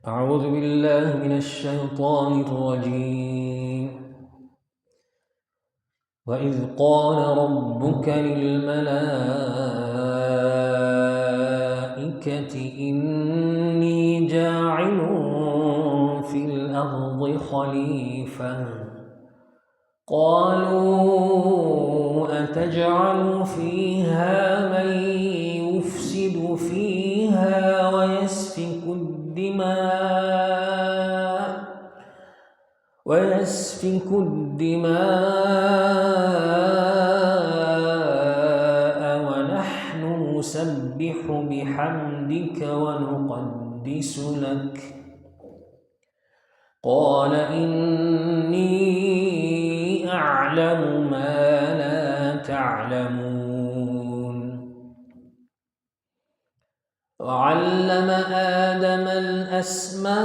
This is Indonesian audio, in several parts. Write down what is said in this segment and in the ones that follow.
أعوذ بالله من الشيطان الرجيم. وإذ قال ربك للملائكة إني جاعل في الأرض خليفة قالوا أتجعل فيها من يفسد فيها ويسفك الدماء ونحن نسبح بحمدك ونقدس لك قال إني أعلم ما لا تعلمون. وعلم آدم الأسماء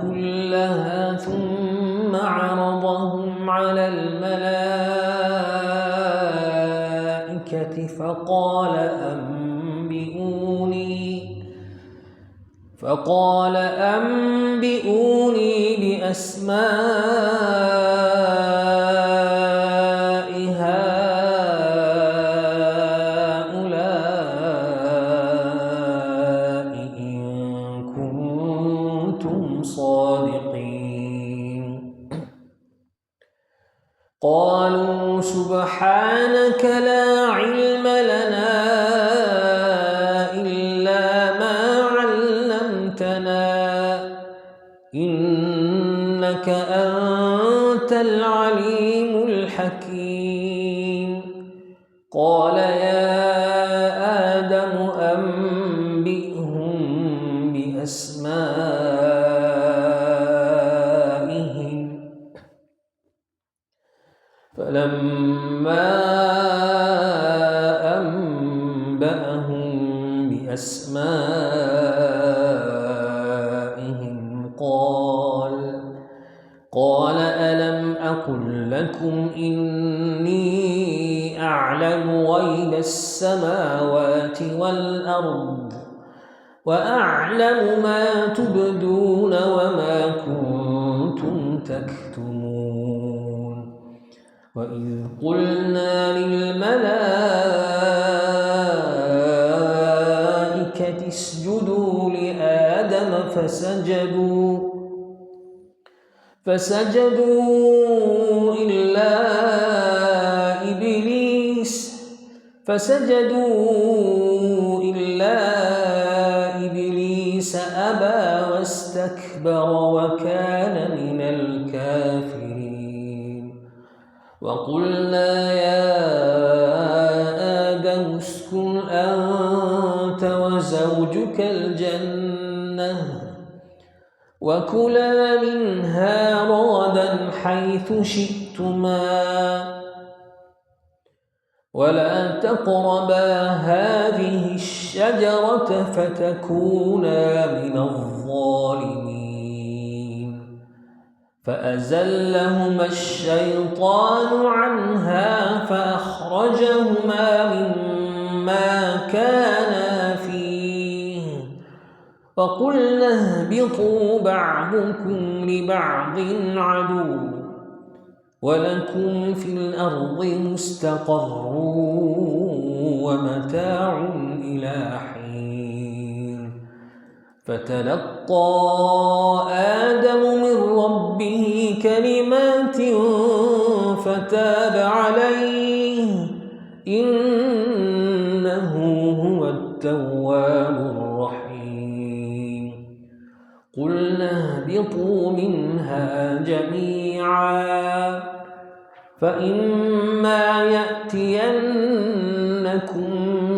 كلها ثم عرضهم على الملائكة فقال أنبئوني بأسماء هؤلاء إن كنتم صادقين. قالوا سبحانك لا علم لنا إلا ما علمتنا إنك أنت العليم الحكيم. قال يا آدم أنبئهم بأسمائهم فلما أنبأهم بأسمائهم قال ألم أقل لكم إني أعلم غيب السماوات والأرض وأعلم ما تبدون وما كنتم تكتمون. وإذ قلنا للملائكة اسجدوا لآدم فسجدوا إلا إبليس أبى واستكبر وكان من الكافرين. وقلنا يا آدم اسكن أنت وزوجك الجنة وكلا منها رغدا حيث شئتما ولا تقربا هذه الشجرة فتكونا من الظالمين. فأزلهما الشيطان عنها فأخرجهما مما كانا فيه فقلنا اهبطوا بعضكم لبعض عدو ولكم في الأرض مستقر ومتاع إلى حين. فتلقى آدم من ربه كلمات فتاب عليه إنه هو التواب الرحيم. قلنا اهبطوا منها جميعا فإما يأتينكم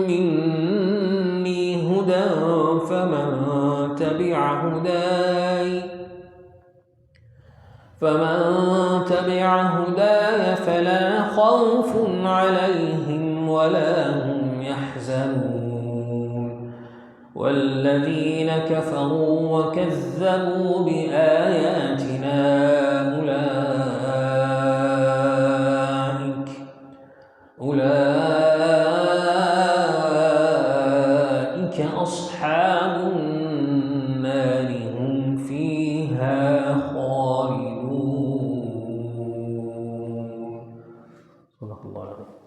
مني هدى فمن تبع هداي فلا خوف عليهم ولا هم يحزنون. والذين كفروا وكذبوا بآياتنا أولئك warahmatullahi wabarakatuh.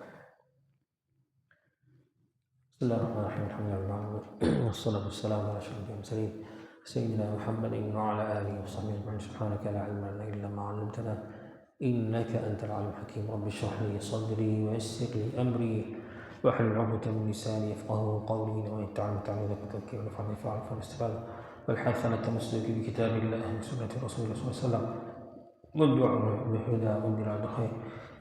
Bismillahirrahmanirrahim. Alhamdulillah wassalatu wassalamu ala asyrofil mursalin sayyidina Muhammadin wa ala alihi wa sahbihi ajma'in. Subhanaka la ilma lana illa ma 'allamtana innaka antal alimul hakim. Rabbi shrah li sadri wa yassir li amri واحلل عقدة من لساني يفقهوا قولي وإن تعلم فتذكر ونفعني فعل فالاستفادة والحسنة تمسك بكتاب الله وسنة رسول الله صلى الله عليه وسلم والدعاء بالهدى والدلال بالخير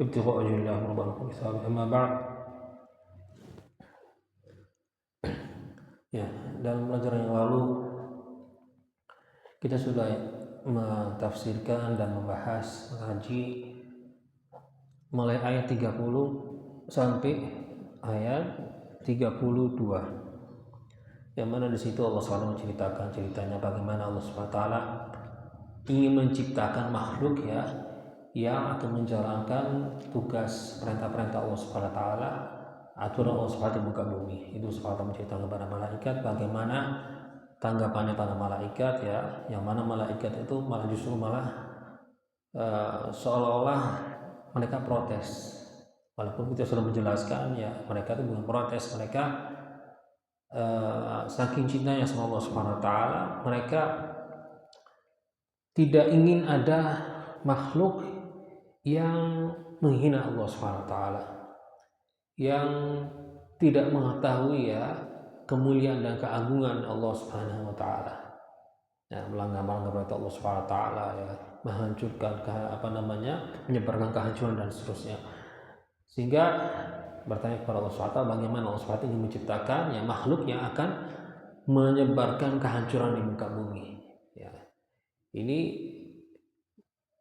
ابتغاء وجه الله ورضوانه وثوابه. أما بعد. Ya, dalam pelajaran yang lalu kita sudah mentafsirkan dan membahas mengaji mulai ayat 30 sampai ayat 32, yang mana di situ Allah SWT menceritakan ceritanya bagaimana Allah SWT ingin menciptakan makhluk ya yang akan menjalankan tugas perintah-perintah Allah SWT, aturan Allah SWT di muka bumi. Itu SWT menceritakan kepada malaikat bagaimana tanggapannya para malaikat ya, yang mana malaikat itu malah justru seolah-olah mereka protes. Walaupun kita sudah menjelaskan ya, mereka itu bukan protes, mereka saking cintanya sama Allah Subhanahu wa taala, mereka tidak ingin ada makhluk yang menghina Allah Subhanahu wa taala, yang tidak mengetahui ya kemuliaan dan keagungan Allah Subhanahu wa taala. Ya, melanggar perintah Allah Subhanahu wa taala ya, menghancurkan menyebarkan kehancuran dan seterusnya. Sehingga bertanya kepada Allah SWT bagaimana Allah SWT ingin menciptakan ya makhluk yang akan menyebarkan kehancuran di muka bumi. Ya. Ini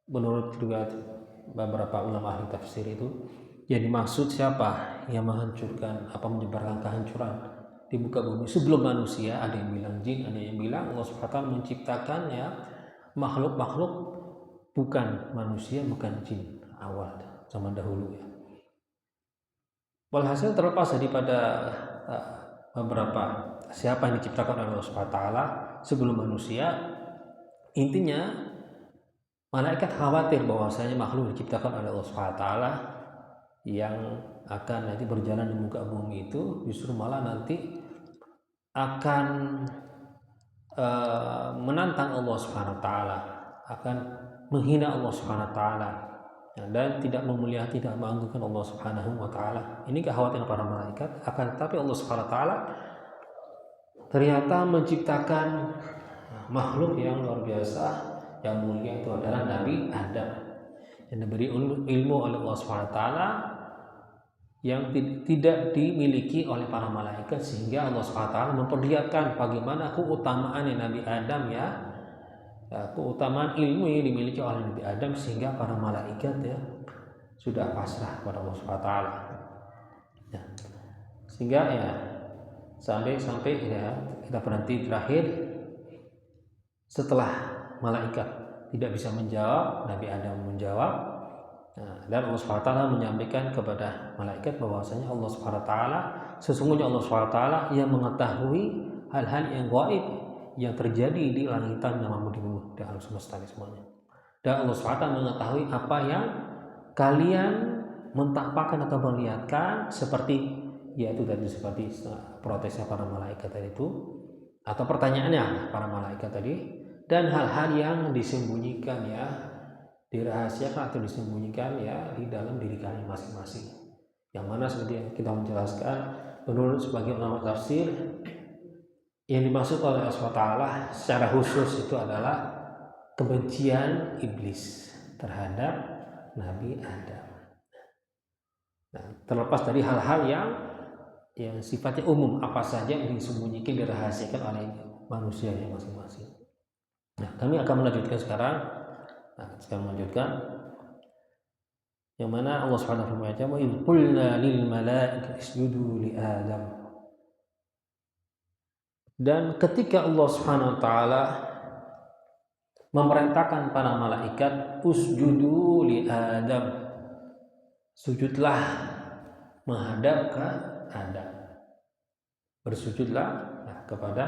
menurut juga beberapa ulama ahli tafsir itu yang dimaksud siapa yang menghancurkan menyebarkan kehancuran di muka bumi sebelum manusia. Ada yang bilang jin, ada yang bilang Allah SWT menciptakan ya makhluk-makhluk bukan manusia, bukan jin awal zaman dahulu ya. Walhasil terlepas daripada beberapa siapa yang diciptakan oleh Allah SWT sebelum manusia, intinya malaikat khawatir bahwasanya makhluk diciptakan oleh Allah SWT yang akan nanti berjalan di muka bumi itu justru malah nanti akan menantang Allah SWT, akan menghina Allah SWT dan tidak memuliakan, tidak mengagungkan Allah Subhanahu wa taala. Ini kekhawatiran para malaikat. Akan tetapi Allah Subhanahu wa taala ternyata menciptakan makhluk yang luar biasa, yang mulia, itu adalah Nabi Adam, yang diberi ilmu oleh Allah Subhanahu wa taala yang tidak dimiliki oleh para malaikat, sehingga Allah Subhanahu wa taala memperlihatkan bagaimana keutamaan Nabi Adam ya, keutamaan ilmu yang dimiliki oleh Nabi Adam, sehingga para malaikat ya sudah pasrah kepada Allah Subhanahu wa taala. Ya. Sehingga ya sampai ya kita berhenti terakhir setelah malaikat tidak bisa menjawab, Nabi Adam menjawab. Dan Allah Subhanahu wa taala menyampaikan kepada malaikat bahwasanya Allah Subhanahu wa taala, sesungguhnya Allah Subhanahu wa taala yang mengetahui hal-hal yang gaib yang terjadi di langitan dan di bumi, di alam semesta ini semuanya. Dan Allah SWT mengetahui apa yang kalian mentampakkan atau melihatkan, seperti yaitu tadi seperti protesnya para malaikat tadi itu, atau pertanyaannya para malaikat tadi, dan hal-hal yang disembunyikan ya, dirahasiakan atau disembunyikan ya di dalam diri kalian masing-masing. Yang mana seperti yang kita menjelaskan menurut sebagian ulama tafsir, yang dimaksud oleh Allah SWT secara khusus itu adalah kebencian iblis terhadap Nabi Adam. Nah, terlepas dari hal-hal yang sifatnya umum, apa saja yang disembunyikan, dirahasiakan oleh manusia yang masing-masing. Nah, kami akan melanjutkan sekarang. Yang mana Allah SWT berfirman, "Wa idh qulna lil malaikati isjudu li Adam." Dan ketika Allah Subhanahu wa taala memerintahkan para malaikat usjudu li Adam, sujudlah menghadap ke Adam, bersujudlah kepada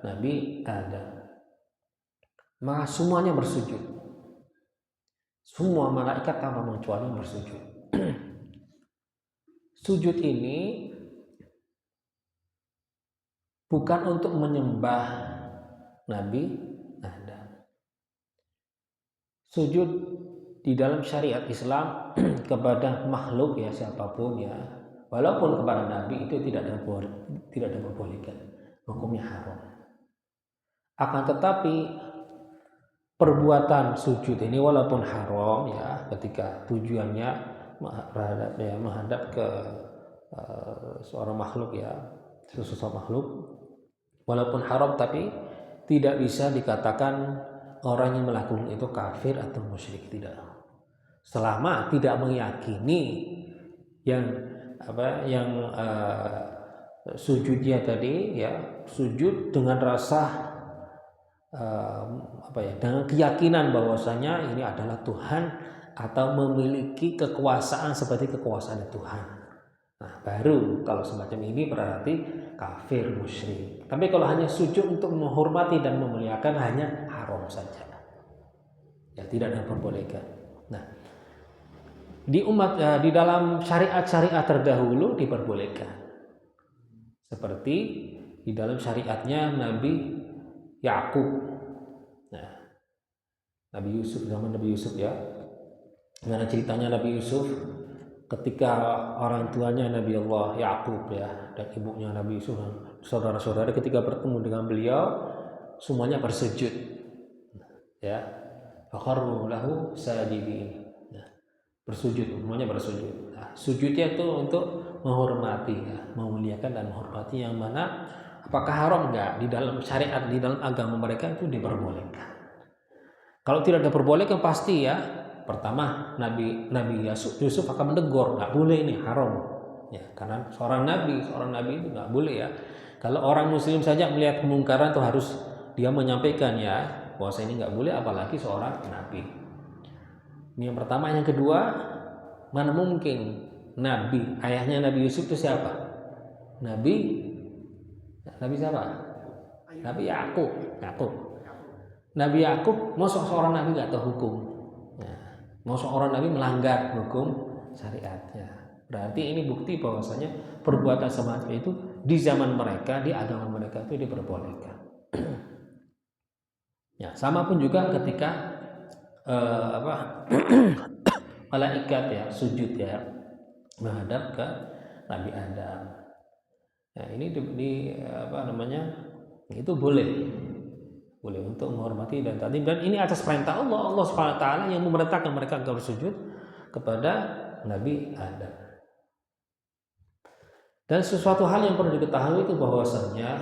Nabi Adam. Maka semuanya bersujud, semua malaikat tanpa kecuali bersujud. sujud ini bukan untuk menyembah Nabi Adam. Sujud di dalam syariat Islam kepada makhluk ya siapapun ya, walaupun kepada Nabi itu tidak diperbolehkan, hukumnya haram. Akan tetapi perbuatan sujud ini walaupun haram ya, ketika tujuannya menghadap ke seorang makhluk ya, sesosok makhluk, walaupun haram tapi tidak bisa dikatakan orang yang melakukan itu kafir atau musyrik, tidak. Selama tidak meyakini yang sujudnya tadi ya, sujud dengan rasa dengan keyakinan bahwasanya ini adalah Tuhan atau memiliki kekuasaan seperti kekuasaan Tuhan. Nah, baru kalau semacam ini berarti kafir musyrik. Tapi kalau hanya sujud untuk menghormati dan memuliakan hanya haram saja. Ya, tidak diperbolehkan. Nah, di dalam syariat-syariat terdahulu diperbolehkan. Seperti di dalam syariatnya Nabi Yakub. Nah, Nabi Yusuf, zaman Nabi Yusuf ya. Gimana ceritanya Nabi Yusuf ketika orang tuanya Nabi Allah Yakub ya dan ibunya Nabi Yusuf, saudara-saudara ketika bertemu dengan beliau semuanya bersujud. Ya. Fakharru lahu sajidin. Nah, bersujud, semuanya bersujud. Nah, sujudnya itu untuk menghormati ya, memuliakan dan menghormati, yang mana apakah haram enggak? Di dalam syariat, di dalam agama mereka itu diperbolehkan. Kalau tidak diperbolehkan pasti ya, pertama Nabi Yusuf akan menegur, enggak boleh ini, haram. Ya, karena seorang nabi itu enggak boleh ya. Kalau orang muslim saja melihat kemungkaran itu harus dia menyampaikan ya, bahwa ini enggak boleh, apalagi seorang nabi. Ini yang pertama. Yang kedua, mana mungkin nabi, ayahnya Nabi Yusuf itu siapa? Nabi siapa? Nabi Yakub. Nabi Yakub, masa seorang nabi nggak tahu hukum? Ya, masa seorang nabi melanggar hukum syariatnya? Berarti ini bukti bahwasanya perbuatan semacam itu di zaman mereka, di agama mereka itu diperbolehkan. Ya, sama pun juga ketika malaikat ya sujud ya menghadap ke Nabi Adam. Nah, ini itu boleh untuk menghormati dan tadi, dan ini atas perintah Allah Subhanahu wa taala yang memerintahkan mereka agar bersujud kepada Nabi Adam. Dan sesuatu hal yang perlu diketahui itu bahwasanya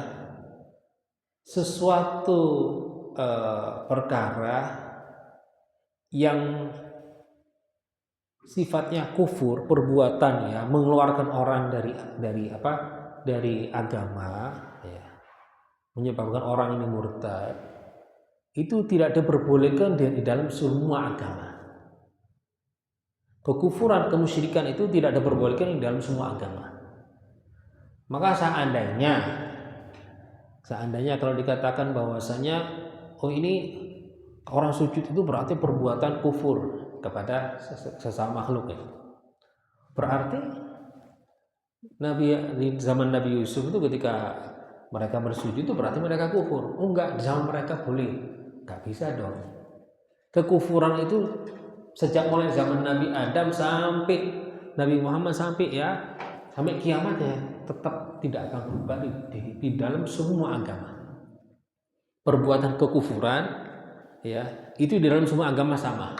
sesuatu perkara yang sifatnya kufur, perbuatan ya, mengeluarkan orang dari agama ya, menyebabkan orang ini murtad, itu tidak diperbolehkan di dalam semua agama. Kekufuran, kemusyrikan itu tidak diperbolehkan di dalam semua agama. Maka seandainya kalau dikatakan bahwasanya ini orang sujud itu berarti perbuatan kufur kepada sesama makhluk ya, berarti di zaman Nabi Yusuf itu ketika mereka bersujud itu berarti mereka kufur. Enggak, di zaman mereka boleh. Enggak bisa dong. Kekufuran itu sejak mulai zaman Nabi Adam sampai Nabi Muhammad sampai kiamat ya, tetap tidak akan berubah di dalam semua agama. Perbuatan kekufuran ya, itu di dalam semua agama sama.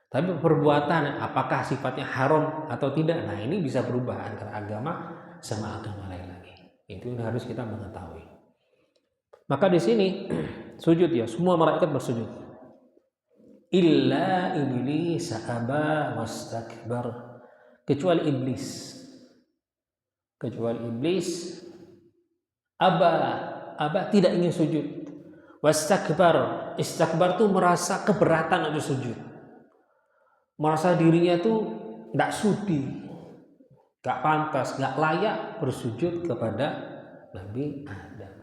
Tapi perbuatan apakah sifatnya haram atau tidak, nah ini bisa berubah antara agama sama agama lain lagi. Itu harus kita mengetahui. Maka di sini sujud ya, semua malaikat bersujud. Illa iblis aba wastakbar. Kecuali iblis aba tidak ingin sujud. Wastakbar, istakbar itu merasa keberatan untuk sujud. Merasa dirinya itu tidak sudi, gak pantas, gak layak bersujud kepada Nabi Adam.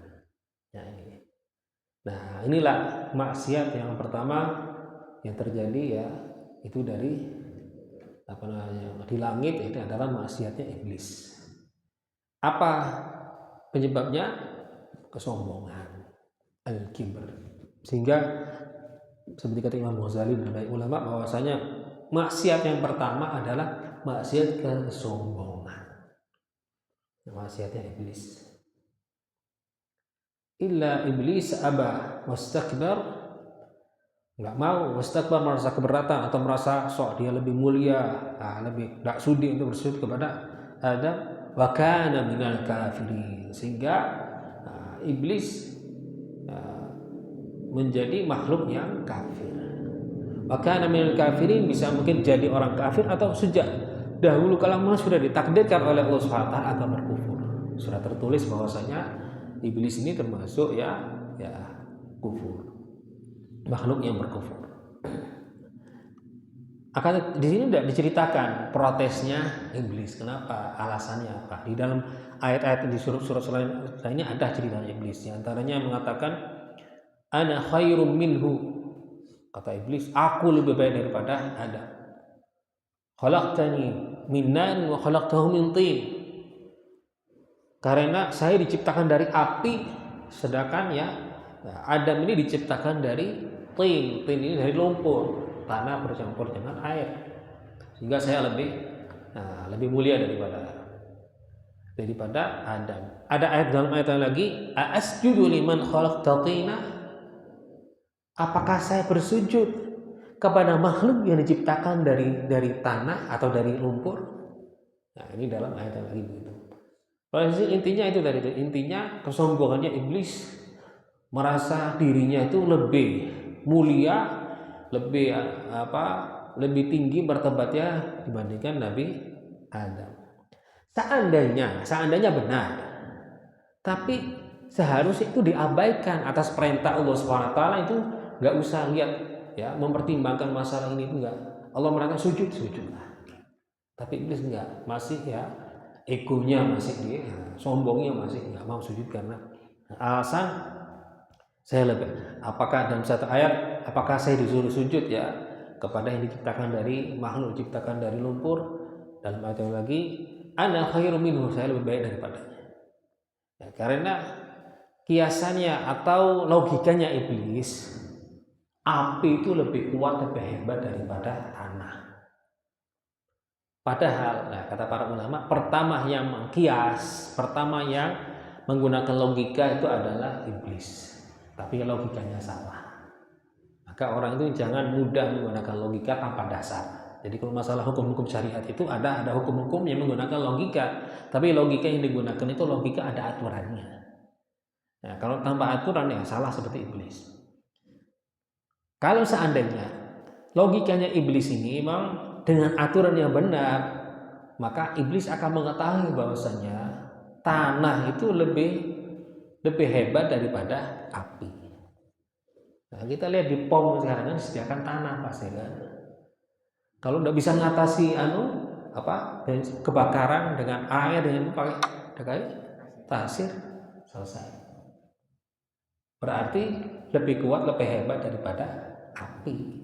Nah, inilah maksiat yang pertama yang terjadi ya, itu dari di langit, ini adalah maksiatnya iblis. Apa penyebabnya? Kesombongan, al-kibr. Sehingga seperti kata Imam Ghazali dan banyak ulama bahwasanya maksiat yang pertama adalah maksiat kesombongan, maksiatnya iblis. Illa iblis aba wastakbar, nggak mau, wastakbar merasa keberatan atau merasa sok dia lebih mulia, lebih tidak sudi untuk bersujud kepada Adam, wa kana minal kafirin, sehingga iblis menjadi makhluk yang kafir. Wa kana minal kafirin bisa mungkin jadi orang kafir atau sejak dahulu kala sudah ditakdirkan oleh Allah Subhanahu wa taala akan berkufur. Sudah tertulis bahwasanya iblis ini termasuk ya kufur, makhluk yang berkufur. Akan di sini tidak diceritakan protesnya iblis, kenapa, alasannya apa. Di dalam ayat-ayat di surat-surat lainnya ada cerita iblis. Di antaranya mengatakan ana khairum minhu, kata iblis, aku lebih baik daripada Adam. Khalaqtani min nar wa khalaqtahu min tin, karena saya diciptakan dari api, sedangkan Adam ini diciptakan dari tin. Tin ini dari lumpur, tanah bercampur dengan air, sehingga saya lebih mulia daripada Adam. Ada ayat dalam ayat lagi, asjudu liman khalaqta tina, apakah saya bersujud kepada makhluk yang diciptakan dari tanah atau dari lumpur? Nah, ini dalam ayat lagi begitu. Intinya itu tadi, intinya kesombongannya iblis, merasa dirinya itu lebih mulia, lebih tinggi martabatnya dibandingkan Nabi Adam. Seandainya benar, tapi seharusnya itu diabaikan atas perintah Allah SWT. Itu nggak usah lihat mempertimbangkan masalah ini, itu nggak. Allah merintah sujudlah, tapi iblis nggak, masih egonya masih sombongnya masih nggak mau sujud karena alasan saya lebih. Apakah dalam satu ayat, apakah saya disuruh sujud kepada yang diciptakan dari makhluk diciptakan dari lumpur? Dalam ayat yang lagi, ana khairum minhu, saya lebih baik daripadanya. Karena kiasannya atau logikanya iblis, api itu lebih kuat, lebih hebat daripada tanah. Padahal, kata para ulama, pertama yang mengkias, pertama yang menggunakan logika itu adalah iblis. Tapi logikanya salah. Maka orang itu jangan mudah menggunakan logika tanpa dasar. Jadi kalau masalah hukum-hukum syariat itu ada hukum-hukum yang menggunakan logika, tapi logika yang digunakan itu logika ada aturannya. Nah, kalau tanpa aturan salah seperti iblis. Kalau seandainya logikanya iblis ini memang dengan aturan yang benar, maka iblis akan mengetahui bahwasanya tanah itu lebih hebat daripada api. Nah, kita lihat di POM sekarang kan disediakan tanah pasti kan. Kalau udah bisa ngatasi kebakaran dengan air, dengan pakai pasir, selesai. Berarti lebih kuat, lebih hebat daripada api.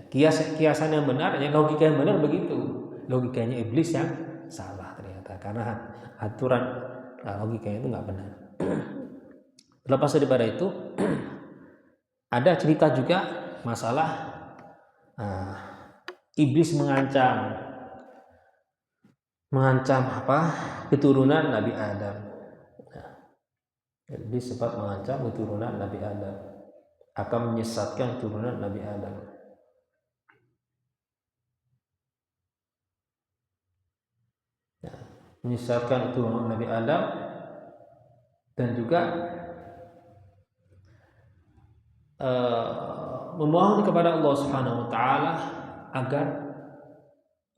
Kiasan yang benar, logika yang benar begitu. Logikanya iblis yang salah ternyata, karena aturan logikanya itu nggak benar. Lepas daripada itu, ada cerita juga masalah iblis mengancam keturunan Nabi Adam. Iblis sempat mengancam keturunan Nabi Adam, akan menyesatkan keturunan Nabi Adam. Menyesatkan keturunan Nabi Adam, dan juga memohon kepada Allah Subhanahu wa taala agar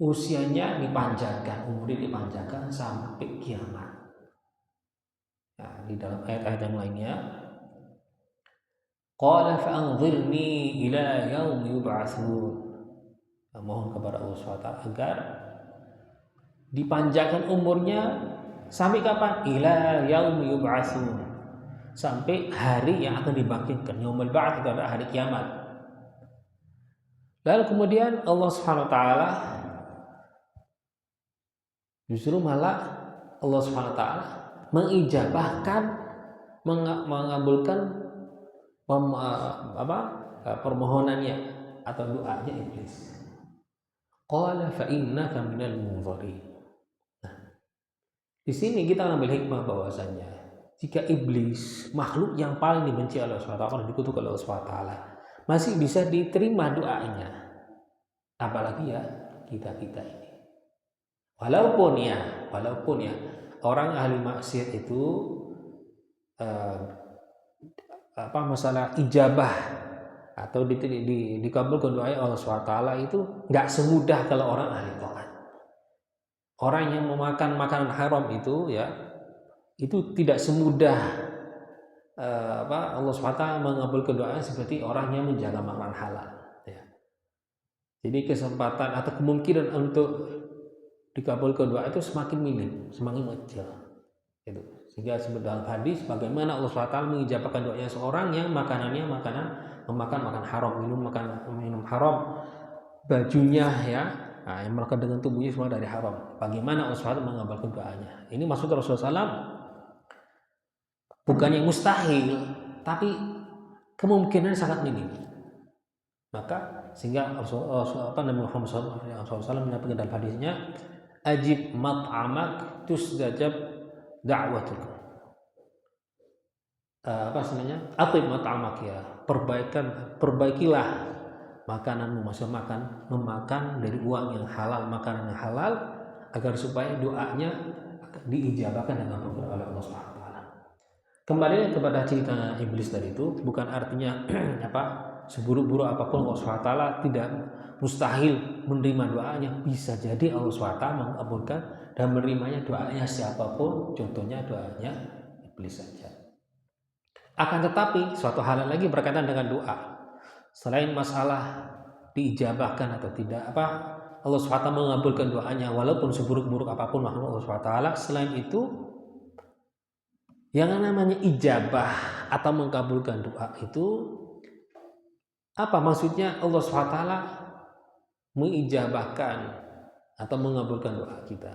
usianya dipanjangkan, umurnya dipanjangkan sampai kiamat. Nah, di dalam ayat-ayat yang lainnya, qala fa'anzirni ila yaumi yub'atsun, mohon kepada Allah Subhanahu wa taala agar dipanjangkan umurnya sampai kapan? Ila yaumi yub'atsun, sampai hari yang akan dibangkitkan. Yaumul ba'ats itu adalah hari kiamat. Lalu kemudian Allah Subhanahu wa taala justru malah Allah Subhanahu wa taala mengijabahkan, mengabulkan permohonannya atau doanya iblis. Qala fa innaka minal munzirin. Nah, di sini kita ambil hikmah bahwasanya jika iblis, makhluk yang paling dibenci oleh Allah SWT, dikutuk oleh Allah SWT, masih bisa diterima doanya, apalagi ya kita ini. Walaupun ya orang ahli maksiat itu masalah ijabah atau dikabulkan doa Allah SWT itu nggak semudah kalau orang ahli taat. Orang yang memakan makanan haram itu ya, itu tidak semudah Allah SWT mengabulkan doanya seperti orang yang menjaga makanan halal ya. Jadi kesempatan atau kemungkinan untuk dikabulkan doa itu semakin minim, semakin kecil gitu. Sehingga dalam hadis bagaimana Allah SWT mengijabahkan doanya seorang yang makanannya memakan makan haram, minum haram, bajunya ya, nah, yang melekat dengan tubuhnya semua dari haram. Bagaimana Allah SWT mengabulkan doanya? Ini maksud Rasulullah SAW bukan yang mustahil, tapi kemungkinan sangat minim. Maka sehingga Nabi Muhammad SAW menyampaikan dalam hadisnya, ajib mat'amak tusdajab da'watuk. Atib mat'amak ya, perbaikilah makananmu, maksudnya memakan dari uang yang halal, makanan yang halal, agar supaya doanya diijabahkan dengan oleh Allah SWT. Kembali kepada cerita iblis tadi itu, bukan artinya seburuk-buruk apapun Allah SWT tidak mustahil menerima doanya. Bisa jadi Allah SWT mengabulkan dan menerimanya doanya siapapun, contohnya doanya iblis saja. Akan tetapi suatu hal lagi berkaitan dengan doa, selain masalah diijabahkan atau tidak, Allah SWT mengabulkan doanya walaupun seburuk-buruk apapun makhluk Allah SWT. Selain itu, yang namanya ijabah atau mengabulkan doa itu apa maksudnya? Allah SWT mengijabahkan atau mengabulkan doa kita.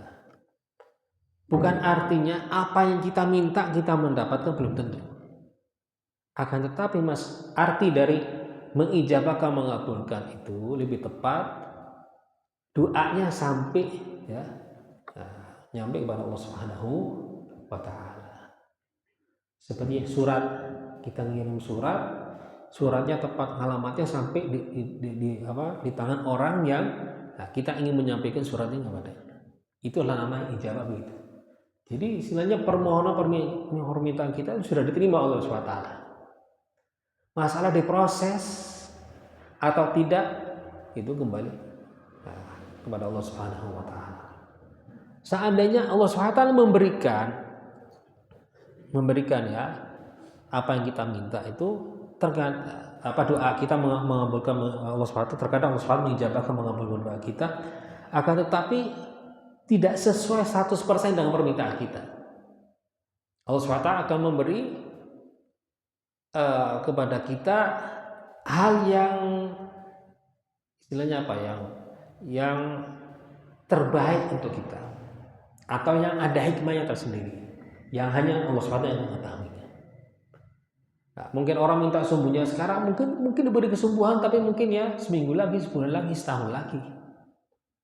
Bukan artinya apa yang kita minta kita mendapatkan, belum tentu. Akan tetapi arti dari mengijabahkan, mengabulkan itu lebih tepat doanya sampai ya, nyampe kepada Allah Subhanahu wa taala. Seperti surat, kita ngirim suratnya tepat alamatnya sampai di tangan orang yang kita ingin menyampaikan suratnya kepadanya. Itulah namanya ijabah begitu. Jadi istilahnya permohonan kita sudah diterima oleh Allah SWT. Masalah diproses atau tidak itu kembali kepada Allah Subhanahu wa taala. Seandainya Allah SWT memberikan ya apa yang kita minta itu doa kita mengabulkan Allah SWT, terkadang Allah SWT mengijabahkan, mengabulkan doa kita, akan tetapi tidak sesuai 100% dengan permintaan kita. Allah SWT akan memberi kepada kita hal yang istilahnya yang terbaik untuk kita, atau yang ada hikmahnya tersendiri yang hanya Allah SWT yang mengetahuinya. Nah, mungkin orang minta sembuhnya sekarang, mungkin diberi kesembuhan, tapi mungkin ya seminggu lagi, sebulan lagi, setahun lagi.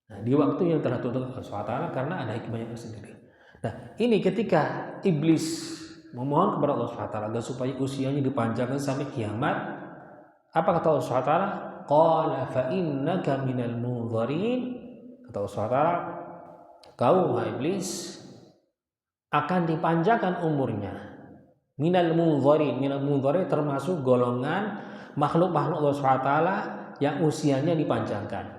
Nah, di waktu yang telah ditentukan Allah SWT karena ada hikmahnya tersendiri. Nah, ini ketika iblis memohon kepada Allah SWT agar supaya usianya dipanjangkan sampai kiamat, apa kata Allah SWT? Qala fa innaka minal munzirin. Kata Allah SWT, kau iblis akan dipanjangkan umurnya. Minal munzirin termasuk golongan makhluk-makhluk Allah SWT yang usianya dipanjangkan.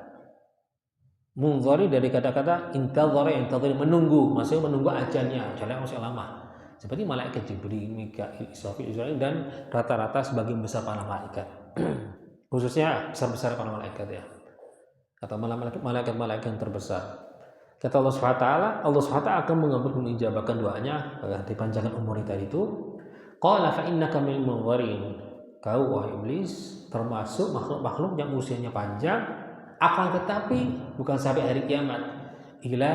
Munzari dari kata-kata intadzara menunggu, maksudnya menunggu ajalnya masih lama. Seperti malaikat Jibril, Mikail, Israfil, dan rata-rata sebagian besar para malaikat. Khususnya besar-besar para malaikat ya. Atau malaikat-malaikat yang terbesar. Kata Allah SWT akan mengabulkan, menijabahkan doanya agar dipanjangkan umur tadi itu. Qala fa innaka minal munzirin. kau wahai iblis termasuk makhluk-makhluk yang usianya panjang, akan tetapi bukan sampai hari kiamat, ila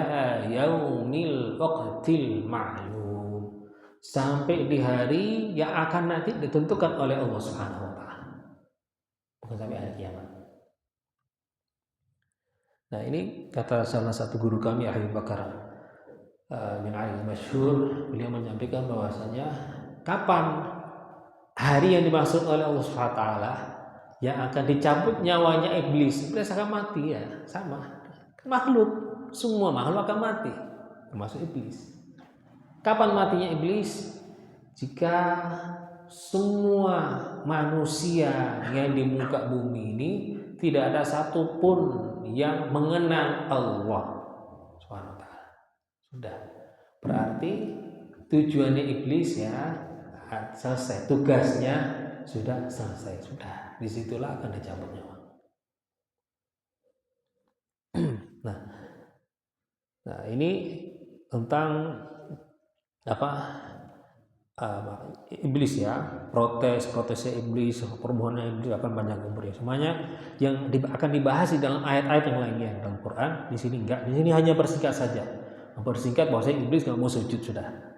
yaumil waqtil ma'lum, sampai di hari yang akan nanti ditentukan oleh Allah Subhanahu wa taala, bukan sampai hari kiamat. Nah, ini kata salah satu guru kami Abu Bakar bin Ali Masyhur, beliau menyampaikan bahwasanya kapan hari yang dimaksud oleh Allah Subhanahu wa taala yang akan dicabut nyawanya iblis akan mati, ya sama, makhluk, semua makhluk akan mati termasuk iblis. Kapan matinya iblis? Jika semua manusia yang di muka bumi ini tidak ada satupun yang mengenal Allah Subhanahu wa taala. Sudah, berarti tujuannya iblis ya selesai, tugasnya sudah selesai, sudah, disitulah akan dicabut nyawa. Nah ini tentang iblis ya, protesnya iblis, permohonan iblis akan banyak umur ya. Semuanya yang akan dibahas di dalam ayat-ayat yang lainnya dalam Quran. Di sini enggak, di sini hanya bersingkat saja, mempersingkat bahwasanya iblis nggak mau sujud sudah.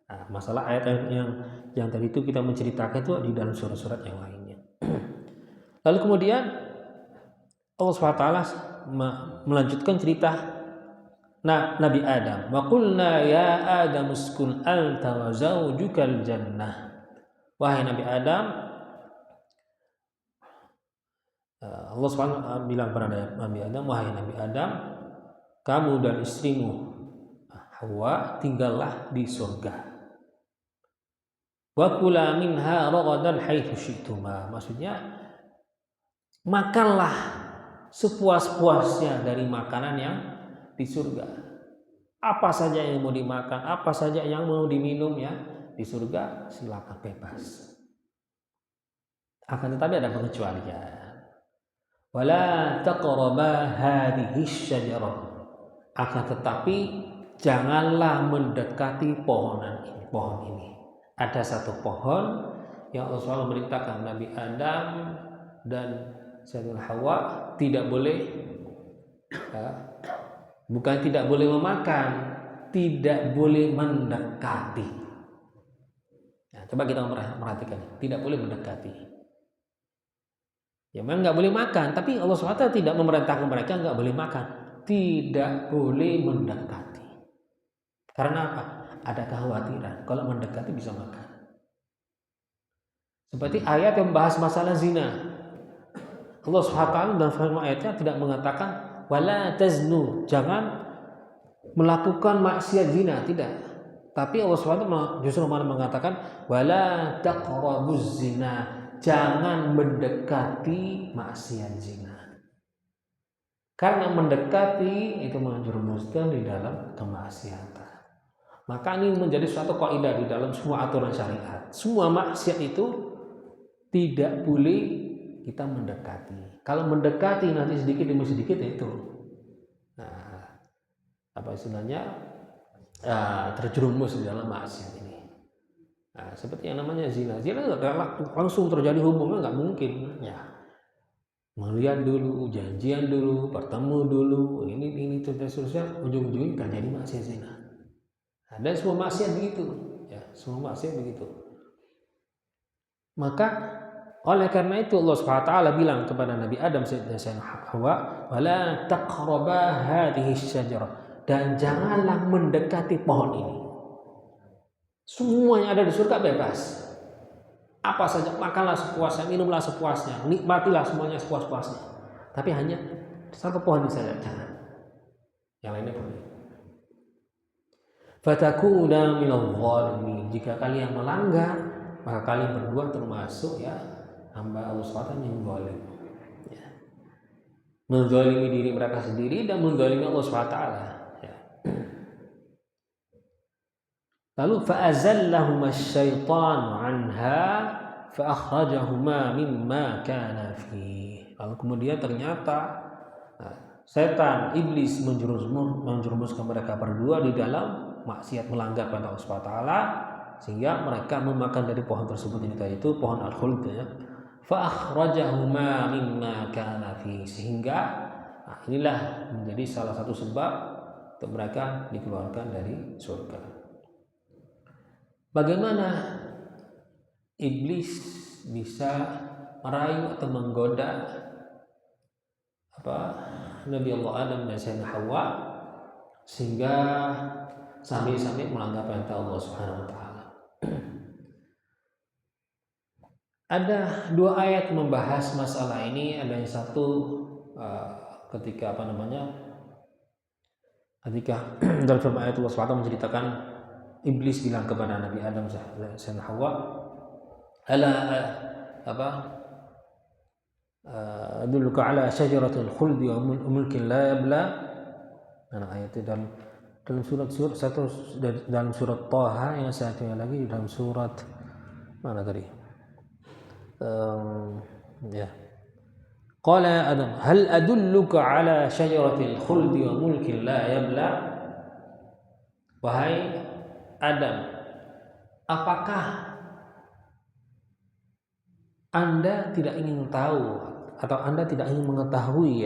Nah, masalah ayat yang tadi itu kita menceritakan itu di dalam surat-surat yang lainnya. Lalu kemudian Allah SWT melanjutkan cerita Nabi Adam. Wa qulna ya Adam uskun anta wa zawjukal jannah. Wahai Nabi Adam, Allah SWT bilang kepada Nabi Adam, wahai Nabi Adam, kamu dan istrimu Hawa tinggallah di surga. Wa kula minha ragadan haitsu syi'tuma. Maksudnya makanlah sepuas-puasnya dari makanan yang di surga. Apa saja yang mau dimakan, apa saja yang mau diminum ya di surga, silakan bebas. Akan tetapi ada pengecualian. Wala taqraba hadhihi syajarah. Akan tetapi janganlah mendekati pohon ini. Ada satu pohon yang Allah SWT memerintahkan Nabi Adam dan Sayyidatina Hawa tidak boleh bukan tidak boleh memakan, tidak boleh mendekati. Nah, coba kita perhatikan, tidak boleh mendekati. Ya memang nggak boleh makan, tapi Allah SWT tidak memerintahkan mereka nggak boleh makan, tidak boleh mendekati. Karena apa? Ada kekhawatiran kalau mendekati bisa makan. Seperti ayat yang membahas masalah zina. Allah SWT dalam firman ayatnya tidak mengatakan wala taznu, jangan melakukan maksiat zina, tidak. Tapi Allah SWT justru malah mengatakan wala taqrabuz zina, jangan mendekati maksiat zina. Karena mendekati itu menjerumuskan di dalam kemaksiatan. Maka ini menjadi suatu kaidah di dalam semua aturan syariat. Semua maksiat itu tidak boleh kita mendekati. Kalau mendekati nanti sedikit demi sedikit itu, apa istilahnya, terjerumus di dalam maksiat ini. Nah, seperti yang namanya zina nggak langsung terjadi hubungan, nggak mungkin. Ya, melihat dulu, janjian dulu, bertemu dulu, ini seterusnya, ujung-ujungnya terjadi maksiat zina. Nah, dan semua maksiat begitu, ya, semua maksiat begitu. Maka oleh karena itu Allah SWT bilang kepada Nabi Adam dan Hawa, wala taqraba hadhihi syajarah, dan janganlah mendekati pohon ini. Semua yang ada di surga bebas. Apa saja makanlah sepuasnya, minumlah sepuasnya, nikmatilah semuanya sepuas-puasnya. Tapi hanya satu pohon saja jangan. Yang lainnya boleh. Fatakuna minal zalimin, jika kalian melanggar, maka kalian berdua termasuk ya hamba Allah SWT yang zalim, ya. Menzalimi diri mereka sendiri dan menzalimi Allah SWT, ya. Lalu fa'azallahuma asy-syaitanu 'anha fa'akhrajahuma mimma kana fi. Lalu kemudian ternyata setan iblis menjerumuskan mereka berdua di dalam maksiat, melanggar pada Allah SWT, sehingga mereka memakan dari pohon tersebut, itu pohon al-khuld, ya. fa akhrajahuma mimma kana fi, sehingga inilah menjadi salah satu sebab untuk mereka dikeluarkan dari surga. Bagaimana iblis bisa merayu atau menggoda Nabi Allah Adam dan Sayyidina Hawa sehingga sampai melanggar perintah Allah Subhanahu wa taala? Ada dua ayat membahas masalah ini. Ada yang satu ketika ketika dalam firman ayat Allah SWT menceritakan iblis bilang kepada Nabi Adam dan Hawa, adulluka ala syajaratil khuldi wa mulkin la yabla. Ayat itu dalam surat Taha, yang satunya lagi dalam surat mana tadi? Qala ya Adam hal adulluka ala syajaratil khuldi wa mulkin la yabla. Wahai Adam, apakah Anda tidak ingin tahu atau Anda tidak ingin mengetahui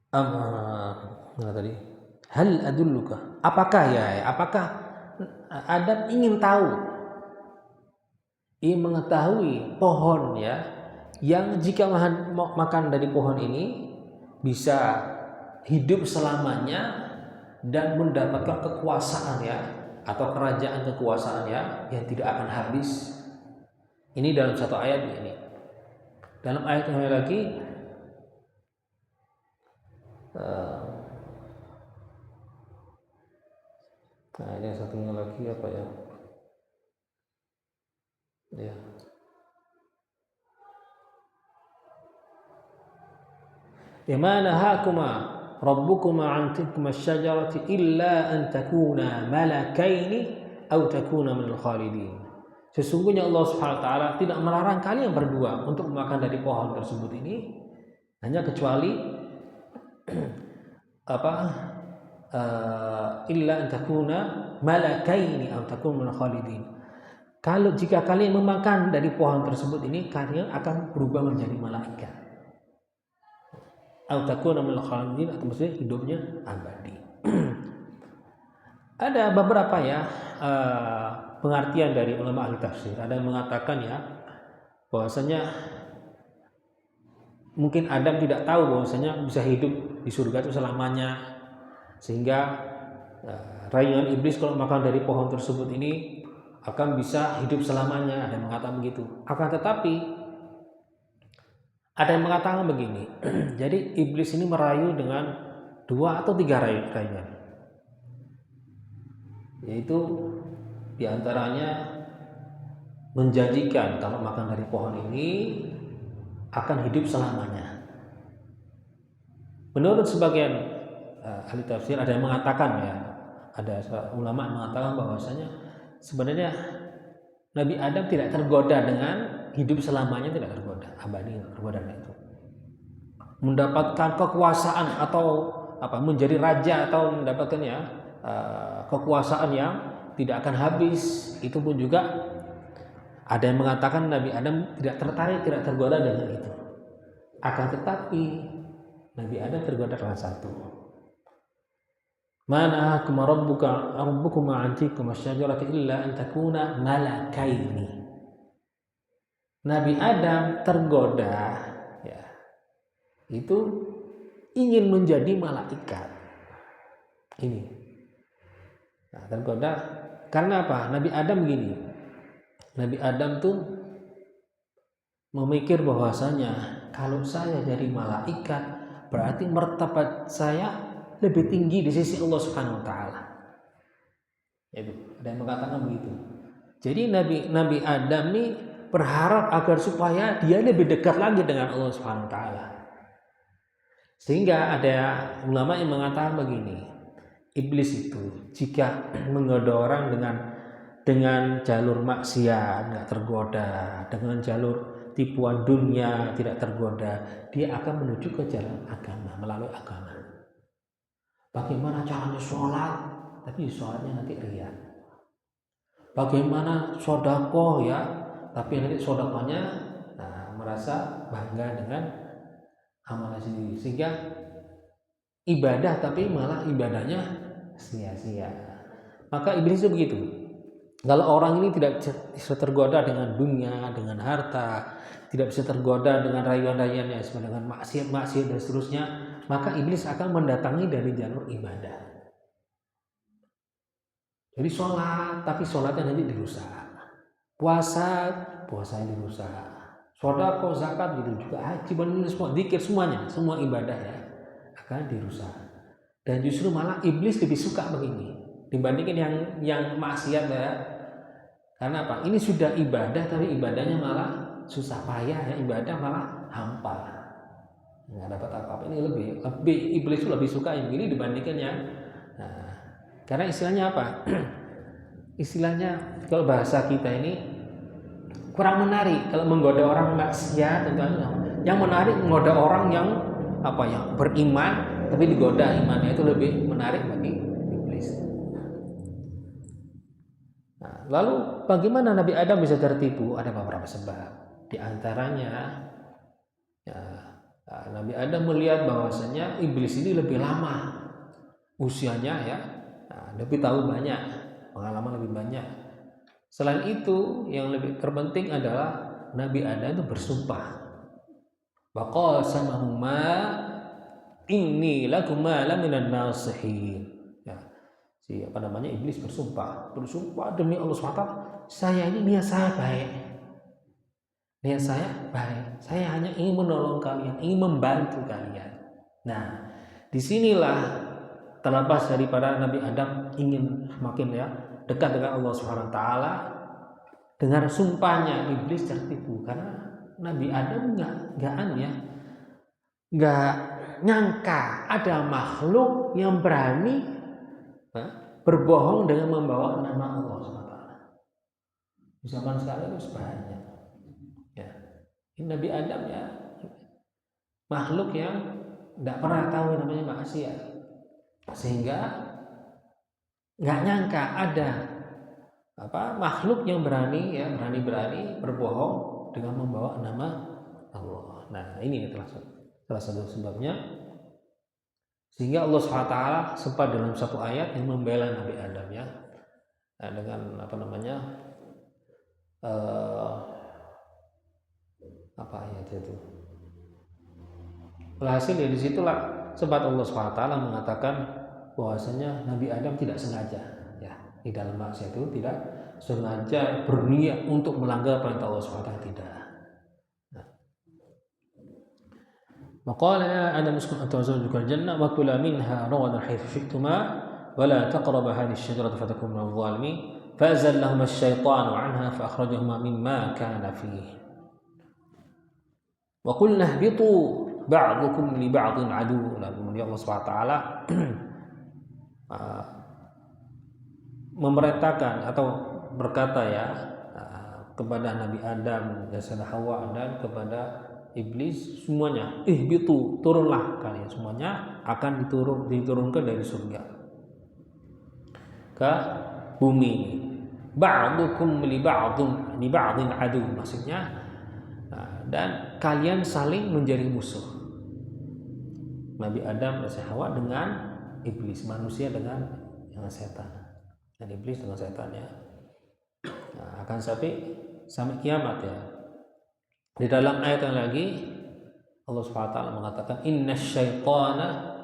mana tadi? Hal adulluka, apakah Adam ingin tahu, ingin mengetahui pohon yang jika makan dari pohon ini bisa hidup selamanya dan mendapatkan kekuasaan atau kerajaan kekuasaan yang tidak akan habis. Ini dalam satu ayat ini. Dalam ayat yang lagi ini satunya lagi apa ya? Ma nahakuma rabbukuma an tilkuma asy-syajarati illa an takuna malakaini aw takuna minal khalidin. Sesungguhnya Allah Subhanahu wa taala tidak melarang kalian berdua untuk makan dari pohon tersebut ini, hanya kecuali illa an takuna malakaini aw takuna minal khalidin. Kalau jika kalian memakan dari pohon tersebut ini, kalian akan berubah menjadi malaikat. Atau takuna minal khalidin, atau maksudnya hidupnya abadi. Ada beberapa pengertian dari ulama ahli tafsir. Ada yang mengatakan bahwasanya mungkin Adam tidak tahu bahwasanya bisa hidup di surga itu selamanya, sehingga rayuan iblis kalau makan dari pohon tersebut ini akan bisa hidup selamanya. Ada yang mengatakan begitu. Akan tetapi ada yang mengatakan begini. Jadi iblis ini merayu dengan 2 atau 3 rayuan, yaitu diantaranya menjanjikan kalau makan dari pohon ini akan hidup selamanya. Menurut sebagian ahli tafsir, ada yang mengatakan ada ulama yang mengatakan bahwasanya sebenarnya Nabi Adam tidak tergoda dengan hidup selamanya, tidak tergoda, abadi, tidak tergoda dengan itu. Mendapatkan kekuasaan atau menjadi raja atau mendapatkan kekuasaan yang tidak akan habis, itu pun juga ada yang mengatakan Nabi Adam tidak tertarik, tidak tergoda dengan itu. Akan tetapi Nabi Adam tergoda dengan satu. Mana rabbukum an tilkuma asy-syajarati illa an takuna malakaini. Nabi Adam tergoda itu ingin menjadi malaikat. Ini. Tergoda karena apa? Nabi Adam begini. Nabi Adam tuh memikir bahwasanya kalau saya jadi malaikat berarti martabat saya lebih tinggi di sisi Allah Subhanahu wa taala. Itu, ada yang mengatakan begitu. Jadi Nabi Adam nih berharap agar supaya dia lebih dekat lagi dengan Allah Subhanahu wa taala. Sehingga ada ulama yang mengatakan begini, iblis itu jika menggoda orang dengan jalur maksiat enggak tergoda, dengan jalur tipuan dunia tidak tergoda, dia akan menuju ke jalan agama, melalui agama. Bagaimana caranya sholat, tapi sholatnya nanti riya. Bagaimana sedekah tapi nanti sodakohnya merasa bangga dengan amalan sendiri, sehingga ibadah tapi malah ibadahnya sia-sia. Maka iblis itu begitu. Kalau orang ini tidak bisa tergoda dengan dunia, dengan harta, tidak bisa tergoda dengan rayuan-rayuannya, dengan maksiat-maksiat dan seterusnya, maka iblis akan mendatangi dari jalur ibadah. Jadi sholat, tapi sholatnya nanti dirusak. Puasanya dirusak. Sedekah, zakat gitu juga, haji, semua zikir, semua ibadah ya akan dirusak. Dan justru malah iblis lebih suka begini dibandingkan yang maksiat ya. Karena apa? Ini sudah ibadah tapi ibadahnya malah susah payah ya, ibadah malah hampa, nggak dapat apa-apa. Ini lebih iblis lebih suka yang ini dibandingkan yang karena istilahnya apa? Istilahnya kalau bahasa kita ini kurang menarik. Kalau menggoda orang maksiat, yang menarik menggoda orang yang beriman tapi digoda imannya, itu lebih menarik bagi iblis. Lalu bagaimana Nabi Adam bisa tertipu? Ada beberapa sebab. Di antaranya Nabi Adam melihat bahwasanya iblis ini lebih lama usianya ya, lebih tahu banyak, pengalaman lebih banyak. Selain itu, yang lebih terpenting adalah Nabi Adam itu bersumpah. Waqasamahuma inni lakuma laminan nasihin. Iblis bersumpah demi Allah SWT, saya ini niat saya baik, saya hanya ingin menolong kalian, ingin membantu kalian. Nah, disinilah terlepas daripada Nabi Adam ingin semakin dekat dengan Allah SWT, dengan sumpahnya iblis tertipu karena Nabi Adam nggak nyangka ada makhluk yang berani berbohong dengan membawa nama Allah SWT. Di zaman sekarang itu banyak. Ya. Ini Nabi Adam ya, makhluk yang tidak pernah tahu namanya maksiat, sehingga nggak nyangka ada makhluk yang berani berbohong dengan membawa nama Allah. Nah, ini salah satu sebabnya. Sehingga Allah SWT sempat dalam satu ayat yang membela Nabi Adam ya, dengan apa ayat itu? Alhasil dari situlah sempat Allah SWT mengatakan bahwasanya Nabi Adam tidak sengaja ya, di dalam maksiat itu tidak sengaja berniat untuk melanggar perintah Allah SWT, tidak. وقال يا آدم اسكن أنت وزوجك الجنة وكلا منها رغدا حيث شئتما ولا تقربا هذه الشجرة فتكونا من الظالمين فأزلهما الشيطان عنها فأخرجهما مما كان فيه وقلنا اهبطوا بعضكم لبعض عدو. Kemudian Allah SWT memerintahkan atau berkata ya kepada Nabi Adam dan Sayyidah Hawa dan kepada iblis semuanya, ihbitu, turunlah kalian semuanya, akan diturunkan dari surga ke bumi. Ba'dukum li ba'din adu, maksudnya dan kalian saling menjadi musuh. Nabi Adam dan Hawa dengan iblis, manusia dengan setan, dan iblis dengan setan ya. Akan sampai kiamat ya. Di dalam ayat yang lagi Allah SWT mengatakan innasyaitana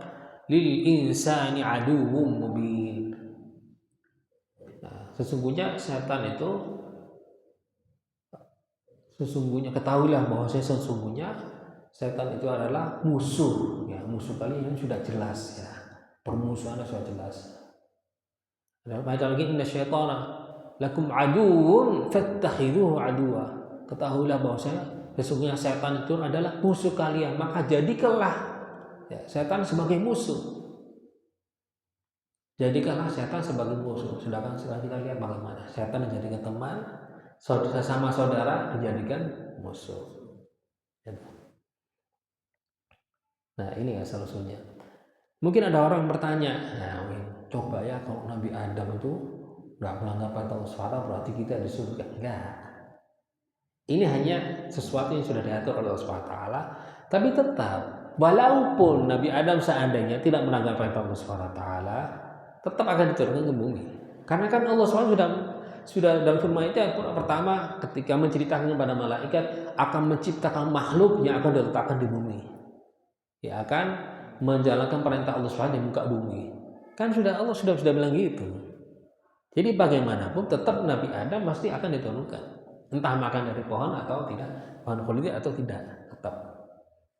lil insani aduwwum mubin. Sesungguhnya setan itu, ketahuilah bahwa sesungguhnya setan itu adalah musuh ya, musuh kalian yang sudah jelas ya, permusuhannya sudah jelas. Dalam ayat lagi innasyaitana lakum aduwwun fattakhidhuhu aduwwa. Ketahuilah bahwa sesungguhnya setan itu adalah musuh kalian, maka jadikanlah ya, setan sebagai musuh. Jadikanlah setan sebagai musuh. Sedangkan kita lihat bagaimana setan dijadikan teman, sesama saudara dijadikan musuh. Nah, ini asal-usulnya. Mungkin ada orang yang bertanya, coba ya kalau Nabi Adam itu nggak melanggar perintah Allah SWT, berarti kita di surga? Enggak. Ini hanya sesuatu yang sudah diatur oleh Allah Subhanahu wa taala, tapi tetap walaupun Nabi Adam seandainya tidak melanggar perintah Allah Subhanahu wa taala, tetap akan diturunkan ke bumi. Karena kan Allah SWT sudah dalam firman itu yang pertama ketika menceritakan kepada malaikat akan menciptakan makhluk yang akan diletakkan di bumi. Ya akan menjalankan perintah Allah SWT di muka bumi. Kan Allah sudah bilang gitu. Jadi bagaimanapun tetap Nabi Adam pasti akan diturunkan. Entah makan dari pohon atau tidak, pohon khuldi atau tidak, tetap.